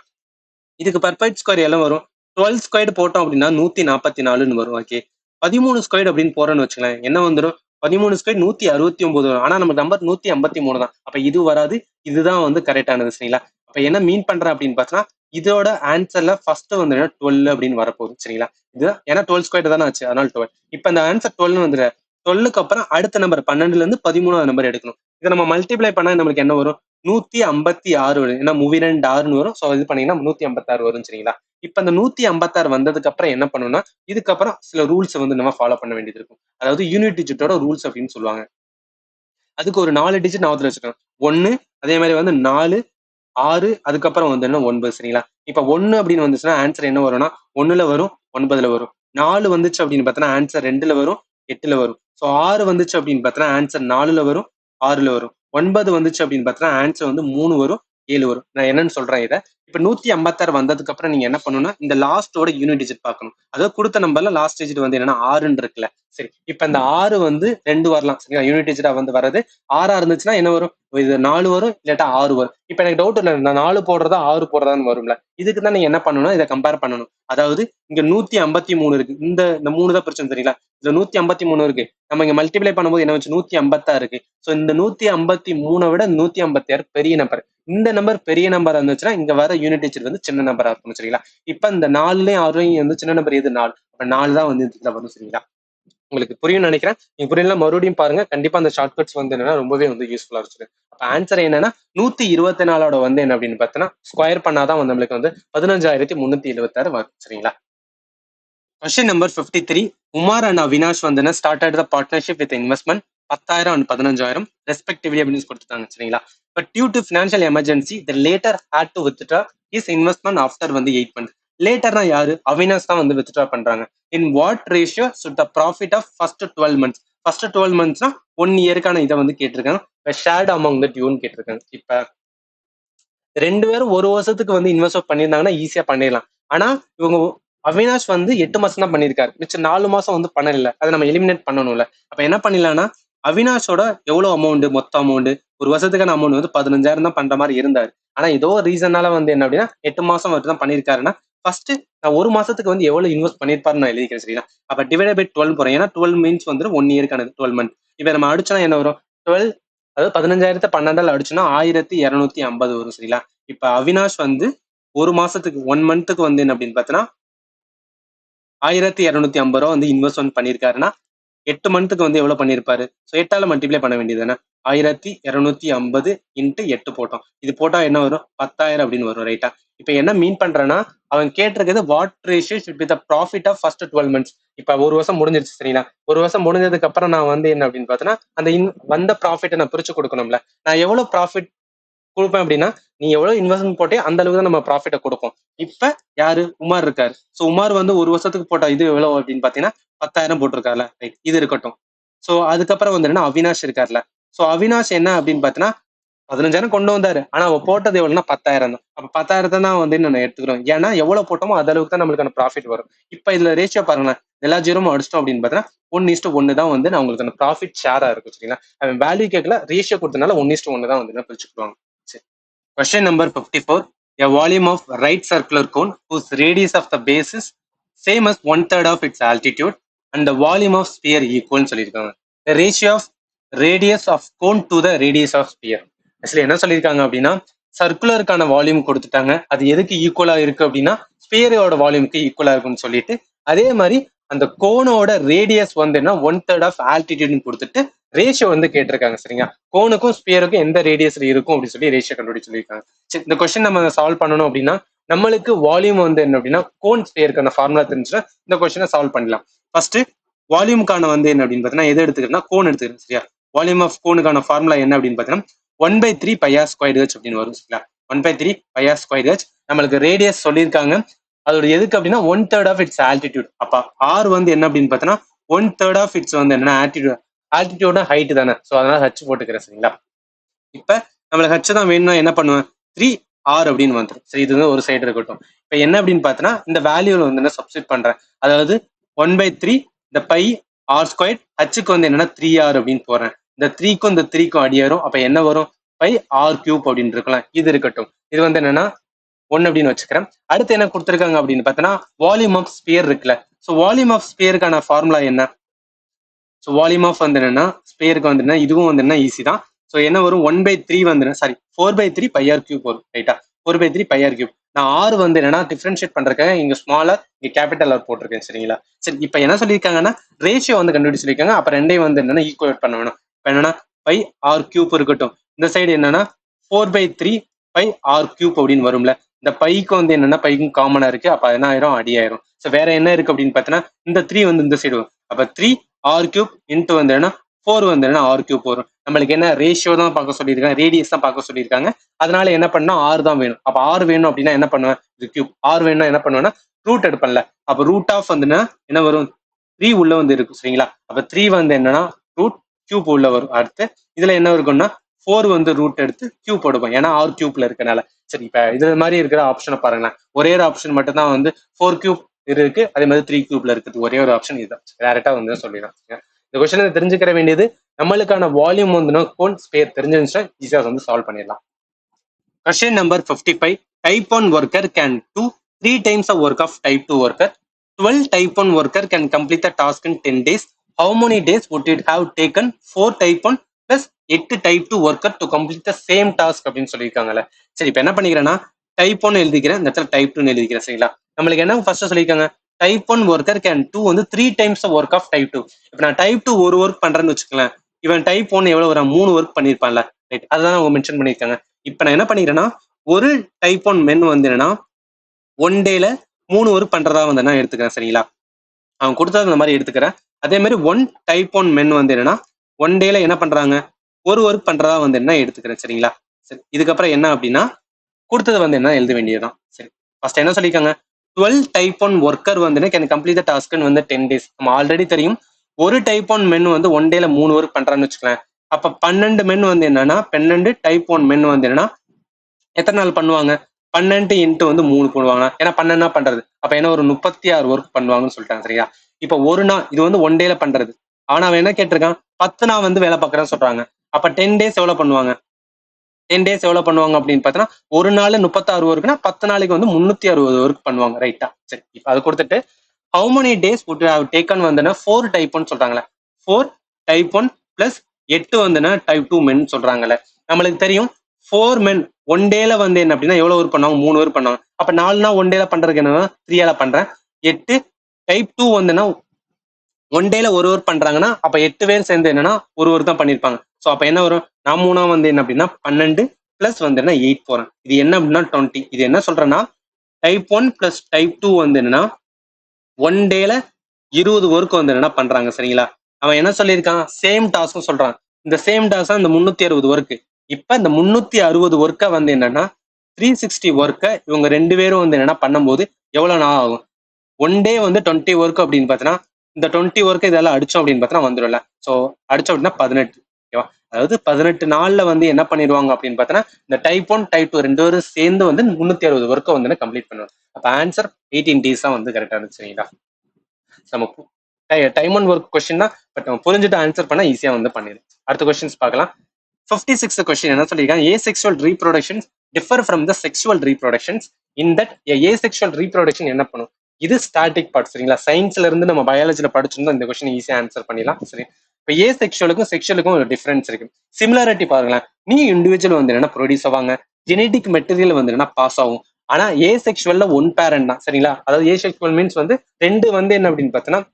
இதுக்கு பர்ஃபெக்ட் ஸ்கொயர் எல்லாம் வரும். 12 ஸ்கொயர் போட்டோம் அப்படின்னா 144ன்னு வரும். ஓகே, 13 ஸ்கொயர் அப்படின்னு போறோம்னு வச்சுக்கலாம், என்ன வந்துடும்? 13 ஸ்கொயர் 169 வரும். ஆனா நம்ம நம்பர் 153 தான். அப்ப இது வராது, இதுதான் வந்து கரெக்டானது. சரிங்களா? அப்ப என்ன மீன் பண்றேன் அப்படின்னு பார்த்தோன்னா, இதோட ஆன்சர்ல ஃபர்ஸ்ட் வந்து 12 அப்படின்னு வரப்போகுது. சரிங்களா? இது ஏன்னா 12 ஸ்கொயர் தானே ஆச்சு, அதனால 12. இப்ப இந்த ஆன்சர் 12 வந்துரு. 12க்கு அப்புறம் அடுத்த நம்பர் 12ல இருந்து 13வது நம்பர் எடுக்கணும். இதை நம்ம மல்டிப்ளை பண்ணா நம்மளுக்கு என்ன வரும்? 156 வரும். ஏன்னா மூவிரண்டு 6ன்னு வரும். ஸோ இது பண்ணீங்கன்னா 156 வரும். சரிங்களா? இப்ப இந்த 156 வந்ததுக்கு அப்புறம் என்ன பண்ணணும்னா, இதுக்கப்புறம் சில ரூல்ஸ் வந்து நம்ம ஃபாலோ பண்ண வேண்டியது இருக்கும். அதாவது யூனிட் டிஜிட்டோட ரூல்ஸ் அப்படின்னு சொல்லுவாங்க. அதுக்கு ஒரு 4 டிஜிட் ஞாபகத்துல வச்சுக்கணும். 1, அதே மாதிரி வந்து 4, 6, அதுக்கப்புறம் வந்து என்ன 9. சரிங்களா? இப்ப 1 அப்படின்னு வந்துச்சுன்னா ஆன்சர் என்ன வரும்னா 1ல வரும், 9ல வரும். 4 வந்துச்சு அப்படின்னு பார்த்தோன்னா ஆன்சர் 2ல வரும், 8ல வரும். ஸோ 6 வந்துச்சு அப்படின்னு பார்த்தோன்னா ஆன்சர் 4ல வரும், 6ல வரும். 9 வந்துச்சு அப்படின்னு பார்த்தோன்னா ஆன்சர் வந்து 3 வரும், 7 வரும். நான் என்னன்னு சொல்றேன் இதை. இப்ப 156 வந்ததுக்கு அப்புறம் நீங்க என்ன பண்ணணும்னா, இந்த லாஸ்டோட யூனிட் டிஜிட் பார்க்கணும். அதாவது கொடுத்த நம்பர்ல லாஸ்ட் டிஜிட் வந்து என்னன்னா 6ன்னு இருக்குல்ல. சரி, இப்ப இந்த 6 வந்து 2 வரலாம். சரிங்களா? யூனிட் டிஜிட்டா வந்து வர்றது 6ஆ இருந்துச்சுன்னா என்ன வரும்? இது 4 வரும், இல்லாட்டா 6 வரும். இப்ப எனக்கு டவுட் இல்லை, நான் 4 போடுறதா 6 போடுறதான்னு வரும்ல. இதுக்கு தான் நீங்க என்ன பண்ணணும், இதை கம்பேர் பண்ணணும். அதாவது இங்க 153 இருக்கு, இந்த 3 தான் பிரச்சனை. சரிங்களா? இதுல 153 இருக்கு, நம்ம இங்க மல்டிப்ளை பண்ணும்போது என்ன வச்சு 156 இருக்கு. ஸோ இந்த 153 விட 156 பெரிய நம்பர். இந்த நம்பர் பெரிய நம்பரா இருந்துச்சுன்னா இங்க வர யூனிட் டிஜிட் வந்து சின்ன நம்பரா இருக்கும். சரிங்களா? இப்ப இந்த 4லயும் 6லயும் வந்து சின்ன நம்பர் எது? 4. அப்ப 4 தான் வந்து இதுல வரும். சரிங்களா? உங்களுக்கு புரியும் நினைக்கிறேன். நீங்க புரியல மறுபடியும் பாருங்க. கண்டிப்பா அந்த ஷார்ட்கட்ஸ் வந்து என்னன்னா ரொம்பவே வந்து யூஸ்ஃபுல்லா இருக்கு. அப்ப ஆன்சர் என்னன்னா 124ஓட வந்து என்ன அப்படின்னு பார்த்தோன்னா ஸ்கொயர் பண்ணாதான் வந்து நம்மளுக்கு வந்து 15,376 வரும். சரிங்களா? Question number 53. Umar and Avinash வந்து started the partnership with investment 10,000 and 15,000 respectively அப்படின்னு கொடுத்துட்டாங்க. சரிங்களா? But due to financial emergency the latter had to withdraw is investment after வந்து 8 months. லேட்டர்னா யாரு? அவினாஷ் தான் வந்து வித்ட்ரா பண்றாங்க. In what ratio should the profit of first 12 months? First 12 monthsனா 1 இயருக்கான இதை வந்து கேட்டிருக்காங்க. ஷேர்ட் அமௌங் த டியூன்னு கேட்டிருக்காங்க. இப்ப 2 பேரும் 1 வருஷத்துக்கு வந்து இன்வெஸ்ட் பண்ணியிருந்தாங்கன்னா ஈஸியா பண்ணிடலாம். ஆனா இவங்க அவினாஷ் வந்து 8 மாசம் தான் பண்ணியிருக்காரு, மிச்சம் 4 மாசம் வந்து பண்ணல. அதை நம்ம எலிமினேட் பண்ணணும்ல. அப்ப என்ன பண்ணிடலாம்னா, அவினாஷோட எவ்வளவு அமௌண்ட், மொத்த அமௌண்ட் ஒரு வருஷத்துக்கான அமௌண்ட் வந்து 15,000 தான் பண்ற மாதிரி இருந்தாரு. ஆனா ஏதோ ரீசனால வந்து என்ன அப்படின்னா 8 மாசம் மட்டும் தான் பண்ணியிருக்காருன்னா, ஃபர்ஸ்ட் நான் 1 மாசத்துக்கு வந்து எவ்வளவு இன்வெஸ்ட் பண்ணிருப்பாருன்னு நான் எழுதிக்கிறேன். சரிங்களா? அப்ப டிவைட் பை 12 போறேன். ஏன்னா 12 மீன்ஸ் வந்து 1 இயர்க்கானது, 12 month. இப்ப நம்ம அடிச்சோன்னா என்ன வரும்? 12, அதாவது 15,000 12 அடிச்சோன்னா 1,250 வரும். சரிங்களா? இப்ப அவினாஷ் வந்து 1 மாசத்துக்கு 1 மந்த்துக்கு வந்து என்ன அப்படின்னு பார்த்தோன்னா 1,250 ரூபா வந்து இன்வெஸ்ட்மெண்ட் பண்ணியிருக்காருன்னா 8 மந்த்துக்கு வந்து எவ்வளவு பண்ணியிருப்பாரு? ஸோ 8ஆல மல்டிப்ளை பண்ண வேண்டியது தானே. 1,250 இன்ட்டு 8 போட்டோம். இது போட்டா என்ன வரும்? 10,000 அப்படின்னு வரும். ரைட்டா? இப்ப என்ன மீன் பண்றேன்னா, அவன் கேட்டிருக்கிறது what ratio should be the profit of first 12 months. இப்ப 1 வருஷம் முடிஞ்சிருச்சு. சரிங்களா? 1 வருஷம் முடிஞ்சதுக்கு அப்புறம் நான் வந்து என்ன அப்படின்னு பார்த்தோன்னா, அந்த வந்த ப்ராஃபிட்டை நான் பிரிச்சு கொடுக்கணும்ல. நான் எவ்வளவு ப்ராஃபிட் கொடுப்பேன் அப்படின்னா நீ எவ்வளவு இன்வெஸ்ட்மெண்ட் போட்டே அந்த அளவுக்கு தான் நம்ம ப்ராஃபிட்டை கொடுப்போம். இப்ப யாரு உமார் இருக்காரு. ஸோ உமார் வந்து ஒரு வருஷத்துக்கு போட்ட இது எவ்வளவு அப்படின்னு பாத்தீங்கன்னா 10,000 போட்டிருக்காருல, ரைட், இது இருக்கட்டும். ஸோ அதுக்கப்புறம் வந்து என்ன அவினாஷ் இருக்காருல்ல. ஸோ அவினாஷ் என்ன அப்படின்னு பாத்தீங்கன்னா 15,000 கொண்டு வந்தாரு. ஆனா அவ போட்டது எவ்வளவுன்னா 10,000 தான். அப்ப 10,000 தான் வந்து நம்ம எடுத்துக்கிறோம். ஏன்னா எவ்வளவு போட்டோமோ அந்த அளவுக்கு தான் நம்மளுக்கான ப்ராஃபிட் வரும். இப்ப இதுல ரேஷியோ பாருங்களேன், எல்லா ஜீரோவும் அடிச்சிட்டோம் அப்படின்னு பாத்தீங்கன்னா 1:1 தான் வந்து நான் உங்களுக்கு அந்த ப்ராஃபிட் ஷேரா இருக்கும். சரிங்களா, அவன் வேல்யூ கேட்கல, ரேஷியோ கொடுத்தனால 1:1 தான் வந்து பிரிச்சுக்குவாங்க. சரி. Question number 54. A volume of right circular cone whose radius of the base is same as 1/3 of its altitude and the volume of sphere equal ன்னு சொல்லியிருக்காங்க. The ratio of radius of cone to the radius of sphere. Actually என்ன சொல்லியிருக்காங்க அப்படின்னா சர்க்குலருக்கான volume கொடுத்துட்டாங்க. அது எதுக்கு ஈக்குவலா இருக்கு அப்படின்னா ஸ்பியரோட வால்யூமுக்கு ஈக்குவலா இருக்கும்னு சொல்லிட்டு, அதே மாதிரி அந்த கோனோட ரேடியஸ் வந்து என்ன 1/3 ஆஃப் ஆல்டிடியூட்னு கொடுத்துட்டு ரேஷியோ வந்து கேட்டிருக்காங்க. சரிங்களா, கோனுக்கும் ஸ்பியருக்கும் எந்த ரேடியஸ்ல இருக்கும் அப்படின்னு சொல்லி ரேஷியோ கண்டுபிடிச்சு சொல்லியிருக்காங்க. சரி, இந்த கொஸ்டின் நம்ம சால்வ் பண்ணணும் அப்படின்னா நம்மளுக்கு வால்யூம் வந்து என்ன அப்படின்னா கோன் ஸ்பியருக்கான ஃபார்முலா தெரிஞ்சுன்னா இந்த கொஸ்டினை சால்வ் பண்ணலாம். ஃபர்ஸ்ட் வால்யூமுக்கான வந்து என்ன அப்படின்னு பார்த்தீங்கன்னா எது எடுத்துக்கிறேன்னா கோன் எடுத்துக்கிறேன். சரியா, வால்யூம் ஆஃப் கோனுக்கான ஃபார்முலா என்ன அப்படின்னு பார்த்தீங்கன்னா 1/3 πr² அப்படின்னு வரும். சரிங்களா, 1/3 πr². நம்மளுக்கு ரேடியஸ் சொல்லியிருக்காங்க, அதோட எதுக்கு அப்படின்னா 1/3 ஆஃப் இட்ஸ் ஆல்டிடியூட். அப்ப ஆர் வந்து என்ன அப்படின்னு பார்த்தோன்னா 1/3 ஆஃப் இட்ஸ் வந்து என்னன்னா ஆல்டிடியூட். ஆல்டிடியூட் ஹைட் தானே, ஸோ அதனால ஹச் போட்டுக்கிறேன். சரிங்களா, இப்ப நம்மளுக்கு ஹச் தான் வேணும்னா என்ன பண்ணுவேன் 3r அப்படின்னு வந்துடும். சரி, இது வந்து ஒரு சைடு இருக்கட்டும். இப்ப என்ன அப்படின்னு பார்த்தோன்னா இந்த வேல்யூல வந்து என்ன சப்ஸ்டிட் பண்றேன், அதாவது 1/3 இந்த பை r², ஹச்சுக்கு வந்து என்னன்னா 3r அப்படின்னு போடுறேன். இந்த 3க்கும் இந்த 3க்கும் அடியாரும், அப்ப என்ன வரும் பை r³ அப்படின்னு இருக்கலாம். இது இருக்கட்டும், இது வந்து என்னன்னா 1 அப்படின்னு வச்சுக்கிறேன். அடுத்து என்ன கொடுத்துருக்காங்க அப்படின்னு பார்த்தோன்னா வால்யூம் ஆஃப் ஸ்பியர் இருக்குல்ல. ஸோ வால்யூம் ஆஃப் ஸ்பியருக்கான ஃபார்முலா என்ன, ஸோ வால்யூம் ஆஃப் வந்து என்னன்னா ஸ்பியருக்கு வந்து என்ன இதுவும் வந்து என்ன ஈஸி தான். ஸோ என்ன வரும் 1/3 வந்து சாரி 4/3 πr³ வரும். ரைட்டா, 4/3 πr³. நான் ஆறு வந்து என்னன்னா டிஃபரன்ஷியேட் பண்றேன், இங்க ஸ்மாலர் இங்க கேபிட்டல் ஆர் போட்டிருக்கேன். சரிங்களா, சரி, இப்போ என்ன சொல்லியிருக்காங்கன்னா ரேஷியோ வந்து கண்டுபிடிச்சு சொல்லியிருக்காங்க. அப்ப ரெண்டையும் வந்து என்னன்னா ஈக்குவேட் பண்ண வேணும். இப்போ என்னன்னா πr³ இருக்கட்டும், இந்த சைடு என்னன்னா 4/3 πr³ அப்படின்னு வரும்ல. இந்த பைக்கு வந்து என்னன்னா பைக்கும் காமனா இருக்கு, அப்ப என்ன ஆயிரும் அடி ஆயிரும். ஸோ வேற என்ன இருக்கு அப்படின்னு பார்த்தீங்கன்னா இந்த 3 வந்து இந்த சைடு வரும். அப்ப 3r³ இன்ட்டு வந்து என்ன 4 வந்து என்ன r³ வரும். நம்மளுக்கு என்ன ரேஷியோ தான் பார்க்க சொல்லியிருக்காங்க, ரேடியஸ் தான் பார்க்க சொல்லியிருக்காங்க. அதனால என்ன பண்ணா ஆர் தான் வேணும். அப்ப ஆர் வேணும் அப்படின்னா என்ன பண்ணுவேன், இது கியூப். ஆர் வேணும்னா என்ன பண்ணுவேன்னா ரூட் எடுப்பேன்ல. அப்ப ரூட் ஆஃப் வந்துன்னா என்ன வரும் 3 உள்ள வந்து இருக்கும். சரிங்களா, அப்ப 3 வந்து என்னன்னா ரூட் கியூப் உள்ள வரும். அடுத்து இதுல என்ன இருக்கும்னா 4 வந்து ரூட் எடுத்து கியூப் போடுவோம், ஏன்னா r³ இருக்கனால. சரி, இப்ப இது மாதிரி இருக்கிற ஆப்ஷனை பாருங்களேன். ஒரே ஒரு ஆப்ஷன் மட்டும் தான் வந்து 4³ இருக்கு, அதே மாதிரி 3³ இருக்குது. ஒரே ஒரு ஆப்ஷன் இதுதான். டேரக்டா வந்து சொல்லிடலாம். இந்த கொஸ்டினை தெரிஞ்சுக்கிற வேண்டியது நம்மளுக்கான வால்யூம் வந்து கோன் ஸ்பியர் தெரிஞ்சிருந்துச்சுன்னா ஈஸியா வந்து சால்வ் பண்ணிடலாம். Question number 55. Type 1 worker can do 3 times the work of type 2 worker. 12 type 1 worker can complete the task in 10 days. How many days would it have taken 4 type 1 plus 8 type 2 worker to complete the same task அப்படின்னு சொல்லியிருக்காங்கல்ல. சரி, இப்போ என்ன பண்ணிக்கிறேன்னா type 1 எழுதிக்கிறேன், இந்த இடத்துல type 2 எழுதிக்கிறேன். சரிங்களா, நம்மளுக்கு என்ன ஃபர்ஸ்ட் சொல்லியிருக்காங்க டைப் 1 worker can do வந்து 3 times the work of type 2. இப்போ நான் டைப் 2 ஒரு ஒர்க் பண்றேன்னு வச்சுக்கலாம், இவன் டைப் 1 எவ்வளவு வரும் 3 ஒர்க் பண்ணியிருப்பான்ல. ரைட், அதுதான் அவங்க மென்ஷன் பண்ணியிருக்காங்க. இப்போ நான் என்ன பண்ணிக்கிறேன்னா ஒரு டைப் 1 மென் வந்து என்னன்னா 1 டேல 3 ஒர்க் பண்றதா வந்து என்ன எடுத்துக்கிறேன். சரிங்களா, அவன் கொடுத்தது அந்த மாதிரி எடுத்துக்கிறேன். அதே மாதிரி 1 டைப் 1 மென் வந்து என்னன்னா 1 டேல என்ன பண்றாங்க ஒரு ஒர்க் பண்றதா வந்து என்ன எடுத்துக்கிறேன். சரிங்களா, சரி, இதுக்கப்புறம் என்ன அப்படின்னா கொடுத்தது வந்து என்ன எழுத வேண்டியதுதான். சரி, ஃபர்ஸ்ட் என்ன சொல்லியிருக்காங்க 12 டைப் 1 ஒர்க்கர் வந்து கேன் கம்ப்ளீட் த டாஸ்க்னு வந்து 10 days. நம்ம ஆல்ரெடி தெரியும் ஒரு டைப் 1 மென் வந்து 1 டேல 3 ஒர்க் பண்றான்னு வச்சுக்கலாம். அப்ப 12 மென் வந்து என்னன்னா 12 டைப் 1 மென் வந்து என்னன்னா எத்தனை நாள் பண்ணுவாங்க 12 இன்ட்டு வந்து 3 போடுவாங்க, ஏன்னா 12 பண்றது. அப்ப என்ன ஒரு 36 ஒர்க் பண்ணுவாங்கன்னு சொல்லிட்டாங்க. சரியா, இப்ப ஒரு நாள் இது வந்து 1 டேல பண்றது. ஆனா அவன் என்ன கேட்டிருக்கான் 10 நாள் வந்து வேலை பார்க்கறேன்னு சொல்றாங்க. அப்ப 10 days எவ்வளவு பண்ணுவாங்க 10 days எவ்வளவு பண்ணுவாங்க அப்படின்னு பார்த்தோன்னா ஒரு நாள் 36 ஒர்க்குன்னா 10 நாளைக்கு வந்து 360 ஒர்க் பண்ணுவாங்க. ரைட்டா, சரி, இப்போ அது கொடுத்துட்டு how many days would you have taken வந்துன்னா 4 type 1 சொல்றாங்களே, 4 type 1 plus 8 வந்துன்னா type 2 men சொல்றாங்கல்ல. நம்மளுக்கு தெரியும் 4 men 1 டேல வந்து என்ன அப்படின்னா எவ்வளவு ஒர்க் பண்ணுவாங்க 3 ஒர்க் பண்ணுவாங்க. அப்ப 4 நாள் 1 டேல பண்றதுக்கு என்னன்னா 3 பண்றேன். 8 type 2 வந்துன்னா 1 டேல ஒரு ஒர்க் பண்றாங்கன்னா அப்ப 8 பேர் சேர்ந்து என்னன்னா ஒரு ஒர்க் தான் பண்ணிருப்பாங்க. ஸோ அப்ப என்ன வரும் நான் 3 வந்து என்ன அப்படின்னா 12 பிளஸ் வந்து என்ன 8 போறேன். இது என்ன அப்படின்னா 20. இது என்ன சொல்றேன்னா டைப் 1 பிளஸ் டைப் 2 வந்து என்னன்னா 1 டேல 20 ஒர்க் வந்து என்ன பண்றாங்க. சரிங்களா, அவன் என்ன சொல்லியிருக்கான் சேம் டாஸ்க் சொல்றான். இந்த சேம் டாஸ்க் இந்த 360 ஒர்க் இப்ப இந்த 360 ஒர்க்கை வந்து என்னன்னா 360 ஒர்க்கை இவங்க 2 பேரும் வந்து என்னன்னா பண்ணும்போது எவ்வளவு நாள் ஆகும்? ஒன் டே வந்து 20 ஒர்க் அப்படின்னு பார்த்தீங்கன்னா இந்த 20 ஒர்க் இதெல்லாம் அடிச்சோம் அப்படின்னு பார்த்தீங்கன்னா வந்துடும்ல. ஸோ அடிச்சோம் அப்படின்னா 18. ஓகேவா? அதாவது 18 நாள்ல வந்து என்ன பண்ணிடுவாங்க அப்படின்னு பார்த்தீங்கன்னா இந்த டைப் 1 டைப் 2 ரெண்டு பேரும் சேர்ந்து வந்து 360 ஒர்க்கை வந்து கம்ப்ளீட் பண்ணுவாங்க. அப்ப ஆன்சர் 18 டேஸ் தான் வந்து கரெக்டா இருந்துச்சு. சரிங்களா? நம்ம டைம் ஒன் ஒர்க் கொஸ்டின் தான், பட் நம்ம புரிஞ்சுட்டு ஆன்சர் பண்ணா ஈஸியா வந்து பண்ணிடும். அடுத்த கொஸ்டின்ஸ் பார்க்கலாம். 56th கொஸ்டின் என்ன சொல்லியிருக்காங்க? Asexual reproductions differ from the sexual reproductions in that asexual reproduction என்ன பண்ணும்? இது ஸ்டாட்டிக் பார்ட். சரிங்களா? சயின்ஸ்ல இருந்து நம்ம பயாலஜில படிச்சிருந்தோம், இந்த கொஸ்டின் ஈஸியா ஆன்சர் பண்ணிடலாம். சரி, இப்போ ஏ செக்ஷுவலுக்கும் செக்ஷுவலுக்கும் ஒரு டிஃபரன்ஸ் இருக்கு. சிமிலாரிட்டி பாருங்களேன். நீ இண்டிவிஜுவல் வந்து என்ன ப்ரொடியூஸ் ஆவாங்க, ஜெனடிக் மெட்டீரியல் வந்து என்ன பாஸ் ஆகும். ஆனா ஏ செக்ஷுவல்ல ஒன் பேரண்ட் தான். சரிங்களா? அதாவது ஏ செக்ஷுவல் மீன்ஸ் வந்து ரெண்டு வந்து என்ன அப்படின்னு பார்த்தீங்கன்னா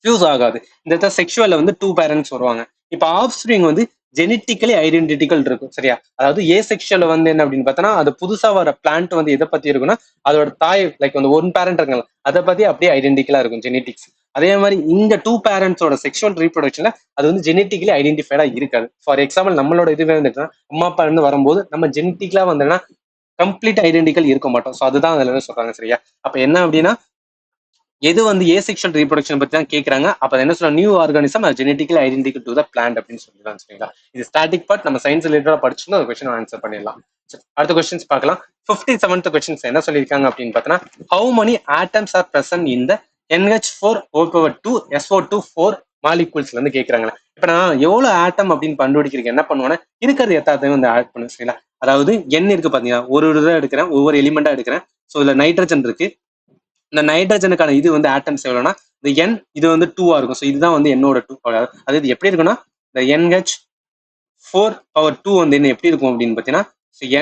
ஃபியூஸ் ஆகாது. இந்த செக்ஷுவல்ல வந்து டூ பேரண்ட்ஸ் வருவாங்க. இப்போ ஆஃப் ஸ்ப்ரிங் வந்து ஜெனட்டிக்கலி ஐடென்டிட்டிக்கல் இருக்கும். சரியா? அதாவது ஏ செக்ஷுவல் வந்து என்ன அப்படின்னு பார்த்தோன்னா அது புதுசா வர பிளான்ட் வந்து எதை பத்தி இருக்குன்னா அதோட தாய் லைக் வந்து ஒன் பேரண்ட் இருக்காங்க அதை பத்தி அப்படியே ஐடென்டிக்கலா இருக்கும் ஜெனட்டிக்ஸ். அதே மாதிரி இந்த டூ பேரண்ட்ஸோட செக்ஷுவல் ரீப்ரொடக்ஷன்ல அது வந்து ஜெனட்டிக்கலி ஐடென்டிஃபைடா இருக்காது. ஃபார் எக்ஸாம்பிள் நம்மளோட இதுவே வந்துட்டுனா அம்மா அப்பா இருந்து வரும்போது நம்ம ஜெனட்டிக்கலா வந்தோம்னா கம்ப்ளீட் ஐடென்டிக்கல் இருக்க மாட்டோம். ஸோ அதுதான் அதுல சொல்றாங்க. சரியா? அப்ப என்ன அப்படின்னா எது வந்து ஏ செக்ஷுவல் ரீப்ரொடக்ஷன் பத்தி தான் கேட்கறாங்க. அப்ப என்ன சொல்ற new organism genetically identical to the plant அப்படின்னு சொல்லிடுறாங்க. சரிங்களா? இது ஸ்டாட்டிக் பார்ட். நம்ம சயின்ஸ் ரிலேட்டடா படிச்சுன்னா அந்த கொஸ்டின் ஆன்சர் பண்ணிடலாம். அடுத்த கொஸ்டின்ஸ் பார்க்கலாம். 57th கொஸ்டின்ஸ் என்ன சொல்லியிருக்காங்க அப்படின்னு பார்த்தோன்னா how many atoms are present in the NH4O2 SO2 4 மாலிகூல்ஸ்ல இருந்து கேட்கறாங்க. இப்ப நான் எவ்வளவு ஆட்டம் அப்படின்னு கண்டுபிடிக்கிறீங்க என்ன பண்ணுவேன்னா இருக்கிறது எத்தாத்தையும் வந்து ஆட் பண்ணு. சரிங்களா? அதாவது எண் இருக்கு பாத்தீங்கன்னா ஒரு இதை எடுக்கிறேன், ஒவ்வொரு எலிமெண்டா எடுக்கிறேன். ஸோ இதுல நைட்ரஜன் இருக்கு. இந்த நைட்ரஜனுக்கான இது வந்து ஆட்டம்ஸ் எவ்வளோனா இந்த என் இது வந்து 2 இருக்கும். ஸோ இதுதான் வந்து என்னோட 2. அது இது எப்படி இருக்குன்னா இந்த NH4 வந்து என்ன எப்படி இருக்கும் அப்படின்னு பார்த்தீங்கன்னா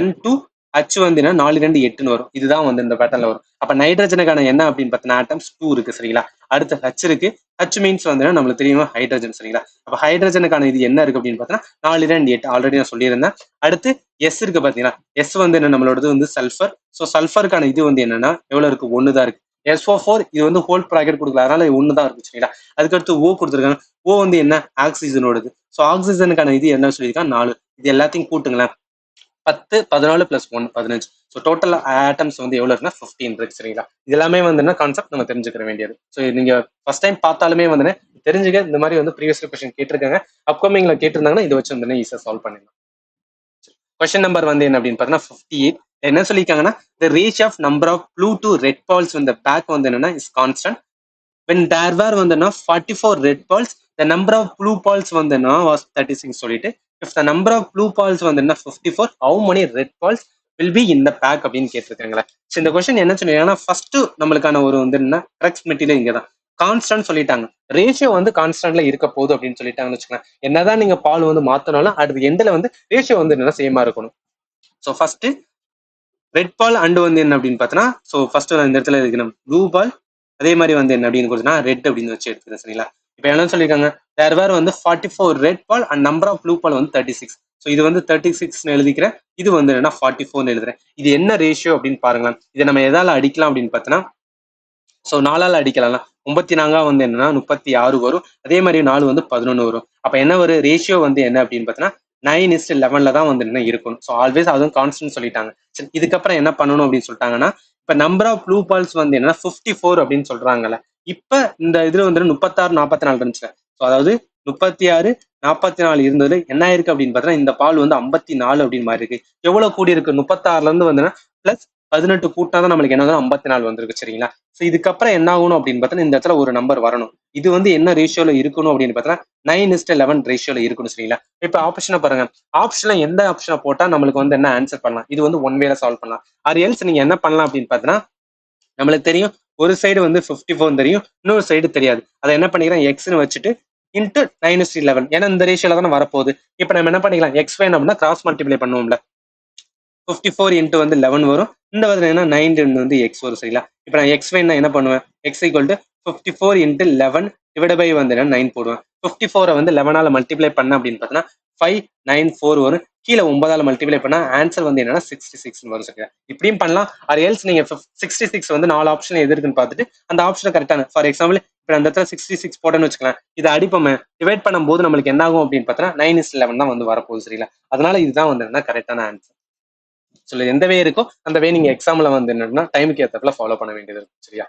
N2 H வந்து என்ன 4 2 8 வரும். இதுதான் வந்து இந்த பேட்டர்ல வரும். அப்ப நைட்ரஜனுக்கான என்ன அப்படின்னு பார்த்தீங்கன்னா ஆட்டம்ஸ் 2 இருக்கு. சரிங்களா? அடுத்து H இருக்கு. H மீன்ஸ் வந்து நம்மளுக்கு தெரியுமா ஹைட்ரஜன். சரிங்களா? அப்ப ஹைட்ரஜனுக்கான இது என்ன இருக்கு அப்படின்னு பார்த்தீங்கன்னா 4 2 8 ஆல்ரெடி நான் சொல்லியிருந்தேன். அடுத்து எஸ் இருக்கு பாத்தீங்கன்னா எஸ் வந்து என்ன நம்மளோடது வந்து சல்ஃபர். ஸோ சல்ஃபருக்கான இது வந்து என்னன்னா எவ்வளவு இருக்கு? 1 தான் இருக்கு. SO4 இது வந்து ஹோல் ப்ராக்கெட் கொடுக்கல, அதனால ஒன்று தான் இருக்கு. சரிங்களா? அதுக்கடுத்து ஓ கொடுத்துருக்காங்க. ஓ வந்து என்ன ஆக்சிஜனோடது. ஸோ ஆக்சிஜனுக்கான இது என்ன சொல்லியிருக்காங்க 4. இது எல்லாத்தையும் கூட்டுங்களேன். 10 14 + 1 15. ஸோ டோட்டல் ஆட்டம்ஸ் வந்து எவ்வளவு இருக்குன்னா 15 இருக்கு. சரிங்களா? இது எல்லாமே வந்து என்ன கான்செப்ட் நம்ம தெரிஞ்சுக்க வேண்டியது. ஸோ நீங்க ஃபர்ஸ்ட் டைம் பார்த்தாலுமே வந்து தெரிஞ்சுக்க இந்த மாதிரி வந்து ப்ரீவியஸ் கொஸ்டின் கேட்டிருக்காங்க. அப்கமிங்ல கேட்டிருந்தாங்கன்னா இதை வச்சு வந்து ஈஸியா சால்வ் பண்ணிடலாம். கொஸ்டின் நம்பர் வந்து என்ன அப்படின்னு பார்த்தீங்கன்னா 58. என்ன சொல்லியிருக்காங்கன்னா the ratio of number of blue to red balls in the pack வந்து என்னன்னா is constant when there were வந்து என்ன 44 red balls the number of blue balls வந்து என்ன was 36 சொல்லிட்டு if the number of blue balls வந்து என்ன 54 how many red balls will be in the pack அப்படின்னு கேட்டிருக்காங்களே. ஸோ இந்த கொஸ்டின் என்ன சொல்லியிருக்காங்கன்னா ஃபர்ஸ்ட் நம்மளுக்கான ஒரு வந்து என்ன கரெக்ட் மெட்டீரியல் இங்கே தான் கான்ஸ்டன்ட் சொல்லிட்டாங்க. ரேஷியோ வந்து கான்ஸ்டன்ட்ல இருக்க போகுது அப்படின்னு சொல்லிட்டாங்கன்னு வச்சுக்கோங்க. என்னதான் நீங்க பால் வந்து மாத்தினாலும் அடுத்து எண்ட்ல வந்து ரேஷியோ வந்து என்னன்னா சேமா இருக்கணும். So first red ball and வந்து என்ன அப்படின்னு பார்த்தோன்னா ஸோ ஃபர்ஸ்ட் இந்த இடத்துல இருக்கணும் ப்ளூ பால். அதே மாதிரி வந்து என்ன அப்படின்னு கொடுத்தா ரெட் அப்படின்னு வச்சு எடுத்துக்கிறேன். சரிங்களா? இப்போ என்ன சொல்லியிருக்காங்க தேர் வேர் வந்து 44 red ball and number of blue ball வந்து 36. ஸோ இது வந்து 36 எழுதிக்கிறேன். இது வந்து என்னன்னா 44 எழுதுறேன். இது என்ன ரேஷியோ அப்படின்னு பாருங்களேன். இதை நம்ம எதால அடிக்கலாம் அப்படின்னு பார்த்தோன்னா ஸோ 4ஆல் அடிக்கலாம். 94 வந்து என்னன்னா 36 வரும். அதே மாதிரி 4 வந்து 11 வரும். அப்ப என்ன ஒரு ரேஷியோ வந்து என்ன அப்படின்னு பார்த்தீங்கன்னா 9:11 தான் வந்து என்ன இருக்கணும். ஸோ ஆல்வேஸ் அதுவும் கான்ஸ்டன்ட் சொல்லிட்டாங்க. சரி, இதுக்கப்புறம் என்ன பண்ணணும் அப்படின்னு சொல்லிட்டாங்கன்னா இப்ப நம்பர் ஆஃப் ப்ளூ பால்ஸ் வந்து என்னன்னா 54 அப்படின்னு சொல்றாங்கல்ல. இப்ப இந்த இதுல வந்து 36 44 இருந்துச்சு. ஸோ அதாவது 36 44 இருந்தது என்ன ஆயிருக்கு அப்படின்னு பார்த்தீங்கன்னா இந்த பால் வந்து 54 அப்படின்னு மாதிரி இருக்கு. எவ்வளவு கூடி இருக்கு? 36ல இருந்து வந்து பிளஸ் 18 கூட்டினா தான் நம்மளுக்கு என்ன 54 வந்திருக்கு. சரிங்களா? ஸோ இதுக்கப்புறம் என்ன ஆகணும் அப்படின்னு பார்த்தீங்கன்னா இந்த இடத்துல ஒரு நம்பர் வரணும். இது வந்து என்ன ரேஷியோல இருக்கணும் அப்படின்னு பார்த்தீங்கன்னா 9:11 ரேஷியோல இருக்கணும். சரிங்களா? இப்ப ஆப்ஷனை பாருங்க. ஆப்ஷன்ல எந்த ஆப்ஷனை போட்டா நம்மளுக்கு வந்து என்ன ஆன்சர் பண்ணலாம்? இது வந்து ஒன் வேல சால்வ் பண்ணலாம். ஆர் எல்ஸ் நீங்க என்ன பண்ணலாம் அப்படின்னு பார்த்தீங்கன்னா நம்மளுக்கு தெரியும் ஒரு சைடு வந்து 54 தெரியும், இன்னொரு சைடு தெரியாது. அதை என்ன பண்ணிக்கிறேன் எக்ஸ்னு வச்சுட்டு இன்ட்டு 9:11 ஏன்னா இந்த ரேஷியோல தானே வரப்போகுது. இப்போ நம்ம என்ன பண்ணிக்கலாம் எக்ஸ் வேணும் அப்படின்னா கிராஸ் மல்டிப்ளை பண்ணுவோம்ல. 54 இன்ட்டு வந்து 11 வரும். இந்த வந்து என்ன 9 வந்து எக்ஸ் வரும். சரிங்களா? இப்போ நான் எக்ஸ் வேணா என்ன பண்ணுவேன் X equal to 54 into 11 divide by வந்து 9 போடுவேன். 54 வந்து 11ஆல மல்டிப்ளை பண்ண அப்படின்னு பார்த்தீங்கன்னா 594 வரும். கீழே 9ஆல மல்டிப்ளை பண்ணா ஆன்சர் வந்து என்னன்னா 66 வரும். சரியா, இப்படியும் பண்ணலாம். அது எல்ஸ் நீங்க 66 வந்து 4 ஆப்ஷன் எது இருக்குன்னு பார்த்துட்டு அந்த ஆப்ஷன் கரெக்டான, ஃபார் எக்ஸாம்பிள் இப்போ அந்த இடத்துல 66 போட்டேன்னு வச்சுக்கலாம், இதை அடிப்போமே டிவைட் பண்ணும்போது நம்மளுக்கு என்ன ஆகும் அப்படின்னு பார்த்தீங்கன்னா 9:11 தான் வந்து வரப்போகுது. சரிங்களா, அதனால இதுதான் வந்து என்ன கரெக்டான ஆன்சர். சொல்லு எந்த வே இருக்கோ அந்த வே நீங்க எக்ஸாம்ல வந்து என்னன்னா டைமுக்கு ஏற்றப்பல ஃபாலோ பண்ண வேண்டியது இருக்கும். சரியா,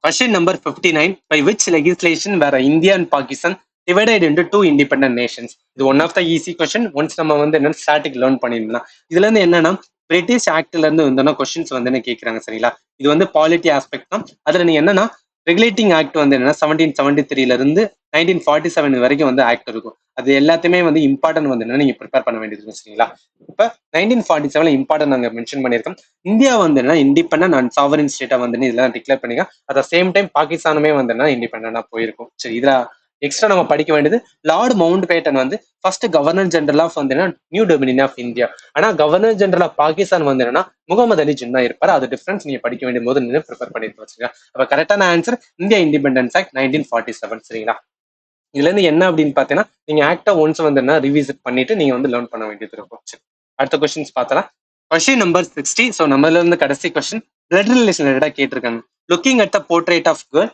question number 59, by which legislation were India and Pakistan divided into two independent nations? இது one of the easy question. Once நம்ம வந்து என்னன்னா ஸ்டாட்டிக் லேர்ன் பண்ணிருந்தோம். இதுல இருந்து என்னன்னா பிரிட்டிஷ் ஆக்ட்ல இருந்து வந்து கொஸ்டின்ஸ் வந்து என்ன கேட்கறாங்க. சரிங்களா, இது வந்து பாலிட்டி ஆஸ்பெக்ட் தான். அதுல நீ என்னன்னா ரெகுலேட்டிங் ஆக்ட் வந்து என்னன்னா 1773ல இருந்து 1947 வரைக்கும் வந்து ஆக்ட் இருக்கும். அது எல்லாத்தையுமே வந்து இம்பார்ட்டன்ட் வந்து என்னன்னா நீங்க ப்ரிப்பேர் பண்ண வேண்டியது இருக்கும். சரிங்களா, இப்ப 1947 இம்பார்ட்டன்ட் நாங்க மென்ஷன் பண்ணியிருக்கோம். இந்தியா வந்து என்ன இண்டிபெண்டன்ட் அண்ட் சாவரின் ஸ்டேட்டா வந்து இதெல்லாம் டிக்ளேர் பண்ணிக்க. அட் த சேம் டைம் பாகிஸ்தானுமே வந்து என்ன இண்டிபெண்டா போயிருக்கும். சரி, இதுல எக்ஸ்ட்ரா நம்ம படிக்க வேண்டியது லார்ட் மவுண்ட் பேட்டன் வந்து ஃபர்ஸ்ட் கவர்னர் ஜெனரல் ஆஃப் வந்து நியூ டொமினியன் ஆஃப் இந்தியா. ஆனா கவர்னர் ஜெனரல் ஆஃப் பாகிஸ்தான் வந்து என்னன்னா முகமது அலி ஜின்னா இருப்பார். அது டிஃபரன்ஸ் நீங்க படிக்க வேண்டிய போது நீங்க ப்ரிப்பேர் பண்ணிருக்கோம். சரிங்களா, அப்ப கரெக்டான ஆன்சர் இந்தியா இண்டிபெண்டன்ஸ் ஆக்ட் 1947. சரிங்களா, இதுல இருந்து என்ன அப்படின்னு பாத்தீங்கன்னா நீங்க ஆக்டா ஒன்ஸ் வந்து என்ன ரிவிசிட் பண்ணிட்டு நீங்க வந்து லேர்ன் பண்ண வேண்டியது இருக்கும். சரி, அடுத்த கொஸ்டின்ஸ் பார்த்தலாம். Question number 60. ஸோ நம்மள இருந்து கடைசி கொஸ்டின் பிளட் ரிலேஷன் ரிலேட்டடா கேட்டிருக்காங்க. Looking at the portrait of girl,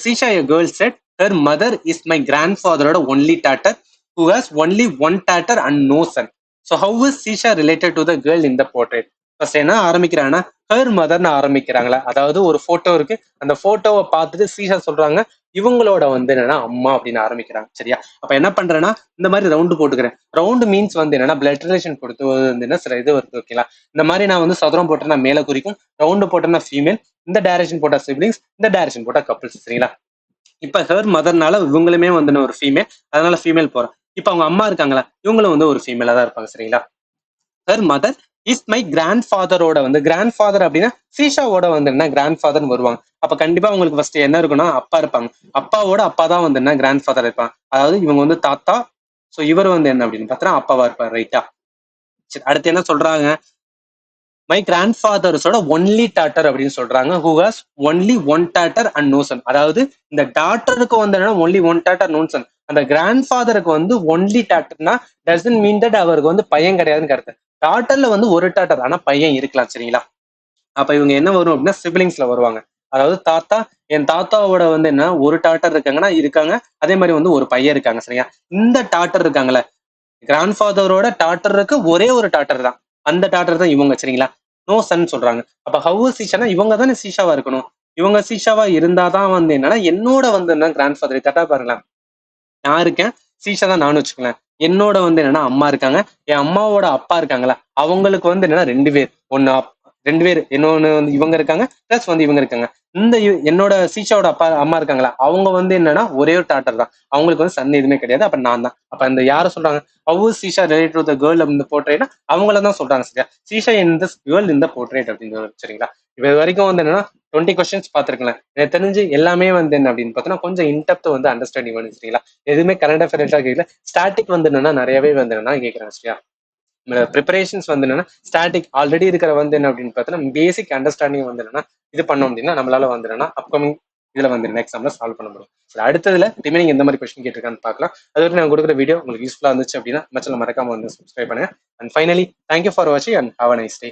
Seesha a girl said her mother is my grandfatherோட only daughter who has only one daughter and no son. So how is Sisha related to the girl in the portrait? First என்ன ஆரம்பிக்கிறாங்கன்னா her மதர்னு ஆரம்பிக்கிறாங்களா, அதாவது ஒரு photo இருக்கு, அந்த போட்டோவை பார்த்துட்டு சீஷா சொல்றாங்க இவங்களோட வந்து என்னன்னா அம்மா அப்படின்னு ஆரம்பிக்கிறாங்க. சரியா, அப்ப என்ன பண்றேன்னா இந்த மாதிரி ரவுண்டு போட்டுக்கிறேன். ரவுண்டு மீன்ஸ் வந்து என்னன்னா பிளட் ரிலேஷன் கொடுத்து வந்து என்ன சில இது வருது. ஓகேங்களா, இந்த மாதிரி நான் வந்து சதுரம் போட்டேன்னா மேல குறிக்கும், ரவுண்டு போட்டேன்னா ஃபீமேல், இந்த டைரக்ஷன் போட்டா சிப்ளிங்ஸ், இந்த டைரக்ஷன் போட்டா கப்பிள்ஸ். சரிங்களா, இப்ப ஹர் மதர்னால இவங்களுமே வந்து ஒரு ஃபீமேல், அதனால ஃபீமேல் போறேன். இப்ப அவங்க அம்மா இருக்காங்களா, இவங்களும் வந்து ஒரு ஃபீமேலா தான் இருப்பாங்க. சரிங்களா, ஹர் மதர் இஸ் மை கிராண்ட் ஃபாதரோட வந்து கிராண்ட் ஃபாதர் அப்படின்னா சீஷாவோட வந்து என்ன கிராண்ட் ஃபாதர்னு வருவாங்க. அப்ப கண்டிப்பா உங்களுக்கு ஃபர்ஸ்ட் என்ன இருக்குன்னா அப்பா இருப்பாங்க. அப்பாவோட அப்பா தான் வந்து என்ன கிராண்ட் ஃபாதர் இருப்பாங்க. அதாவது இவங்க வந்து தாத்தா, சோ இவர் வந்து என்ன அப்படின்னு பார்த்தா அப்பாவா இருப்பார். ரைட்டா, சரி, அடுத்து என்ன சொல்றாங்க, மை கிராண்ட் ஃபாதர்ஸோட ஒன்லி டாட்டர் அப்படின்னு சொல்றாங்க. Who has only one daughter and no son. அதாவது இந்த டாட்டருக்கு வந்து என்ன only one daughter no son. அந்த கிராண்ட் ஃபாதருக்கு வந்து ஒன்லி டாட்டர்னா டசன்ட் மீன் தட் அவருக்கு வந்து பையன் கிடையாதுன்னு கருத்து. டாட்டர்ல வந்து ஒரு டாட்டர் ஆனா பையன் இருக்கலாம். சரிங்களா, அப்ப இவங்க என்ன வரும் அப்படின்னா சிப்ளிங்ஸ்ல வருவாங்க. அதாவது தாத்தா, என் தாத்தாவோட வந்து என்ன ஒரு டாட்டர் இருக்காங்கன்னா இருக்காங்க, அதே மாதிரி வந்து ஒரு பையன் இருக்காங்க. சரியா, இந்த டாட்டர் இருக்காங்களே கிராண்ட் ஃபாதரோட டாட்டருக்கு ஒரே ஒரு டாட்டர் தான், அந்த டாட்டர் தான் இவங்க. சரிங்களா, நோ சன் சொல்றாங்க. அப்ப ஹவு சீஷானா இவங்க தானே சீஷாவா இருக்கணும். இவங்க சீஷாவா இருந்தாதான் வந்து என்னன்னா என்னோட வந்து என்ன கிராண்ட் ஃபாதர் தட்டா பாருங்களேன், நான் இருக்கேன், சீஷா தான் நானும் வச்சுக்கலாம். என்னோட வந்து என்னன்னா அம்மா இருக்காங்க, என் அம்மாவோட அப்பா இருக்காங்களா, அவங்களுக்கு வந்து என்னன்னா ரெண்டு பேர், ஒன்னு ரெண்டு பேர், இன்னொன்னு வந்து இவங்க இருக்காங்க பிளஸ் வந்து இவங்க இருக்காங்க. இந்த என்னோட சீஷாவோட அப்பா அம்மா இருக்காங்களா, அவங்க வந்து என்னன்னா ஒரே ஒரு டாட்டர் தான், அவங்களுக்கு வந்து சன் எதுவுமே கிடையாது. அப்ப நான் தான். அப்ப இந்த யார சொல்றாங்க, how Seesha related to the girl இந்த போர்ட்ரேட்னா அவங்கள தான் சொல்றாங்க. சரியா, சீஷா இன் திஸ் கேர்ள் இந்த போர்ட்ரேட் அப்படின்னு. சரிங்களா, இது வரைக்கும் வந்து என்னன்னா 20 கொஸ்டின்ஸ் பார்த்துருக்கலாம். எனக்கு தெரிஞ்சு எல்லாமே வந்து என்ன அப்படின்னு பார்த்தோன்னா கொஞ்சம் இன்டெப்த் வந்து அண்டர்ஸ்டாண்டிங் வேணும். சரிங்களா, எதுவுமே கரண்ட் அஃபேர்ஸா கேட்கல, ஸ்டாட்டிக் வந்து என்னன்னா நிறையவே வந்து என்னன்னா கேட்கறாங்க. சரியா, ப்ரிப்பரேஷன்ஸ் வந்து என்னன்னா ஸ்டாட்டிக் ஆல்ரெடி இருக்கிற வந்து என்ன அப்படின்னு பார்த்தோன்னா பேசிக் அண்டர்ஸ்டாண்டிங் வந்து என்னன்னா இது பண்ணோம் அப்படின்னா நம்மளால வந்து என்னன்னா அப்கமிங் இதுல வந்து எக்ஸாம்ல சால்வ் பண்ண முடியும். அடுத்ததுல ரிமைனிங் எந்த மாதிரி கொஸ்டின் கேட்டிருக்கான்னு பார்க்கலாம். அது வரைக்கும் நான் கொடுக்குற வீடியோ உங்களுக்கு யூஸ்ஃபுல்லா இருந்துச்சு அப்படின்னா மச்சல மறக்காம வந்து சப்ஸ்கிரைப் பண்ணுங்க. அண்ட் ஃபைனலி தேங்க்யூ ஃபார் வாட்சிங் and have a nice day.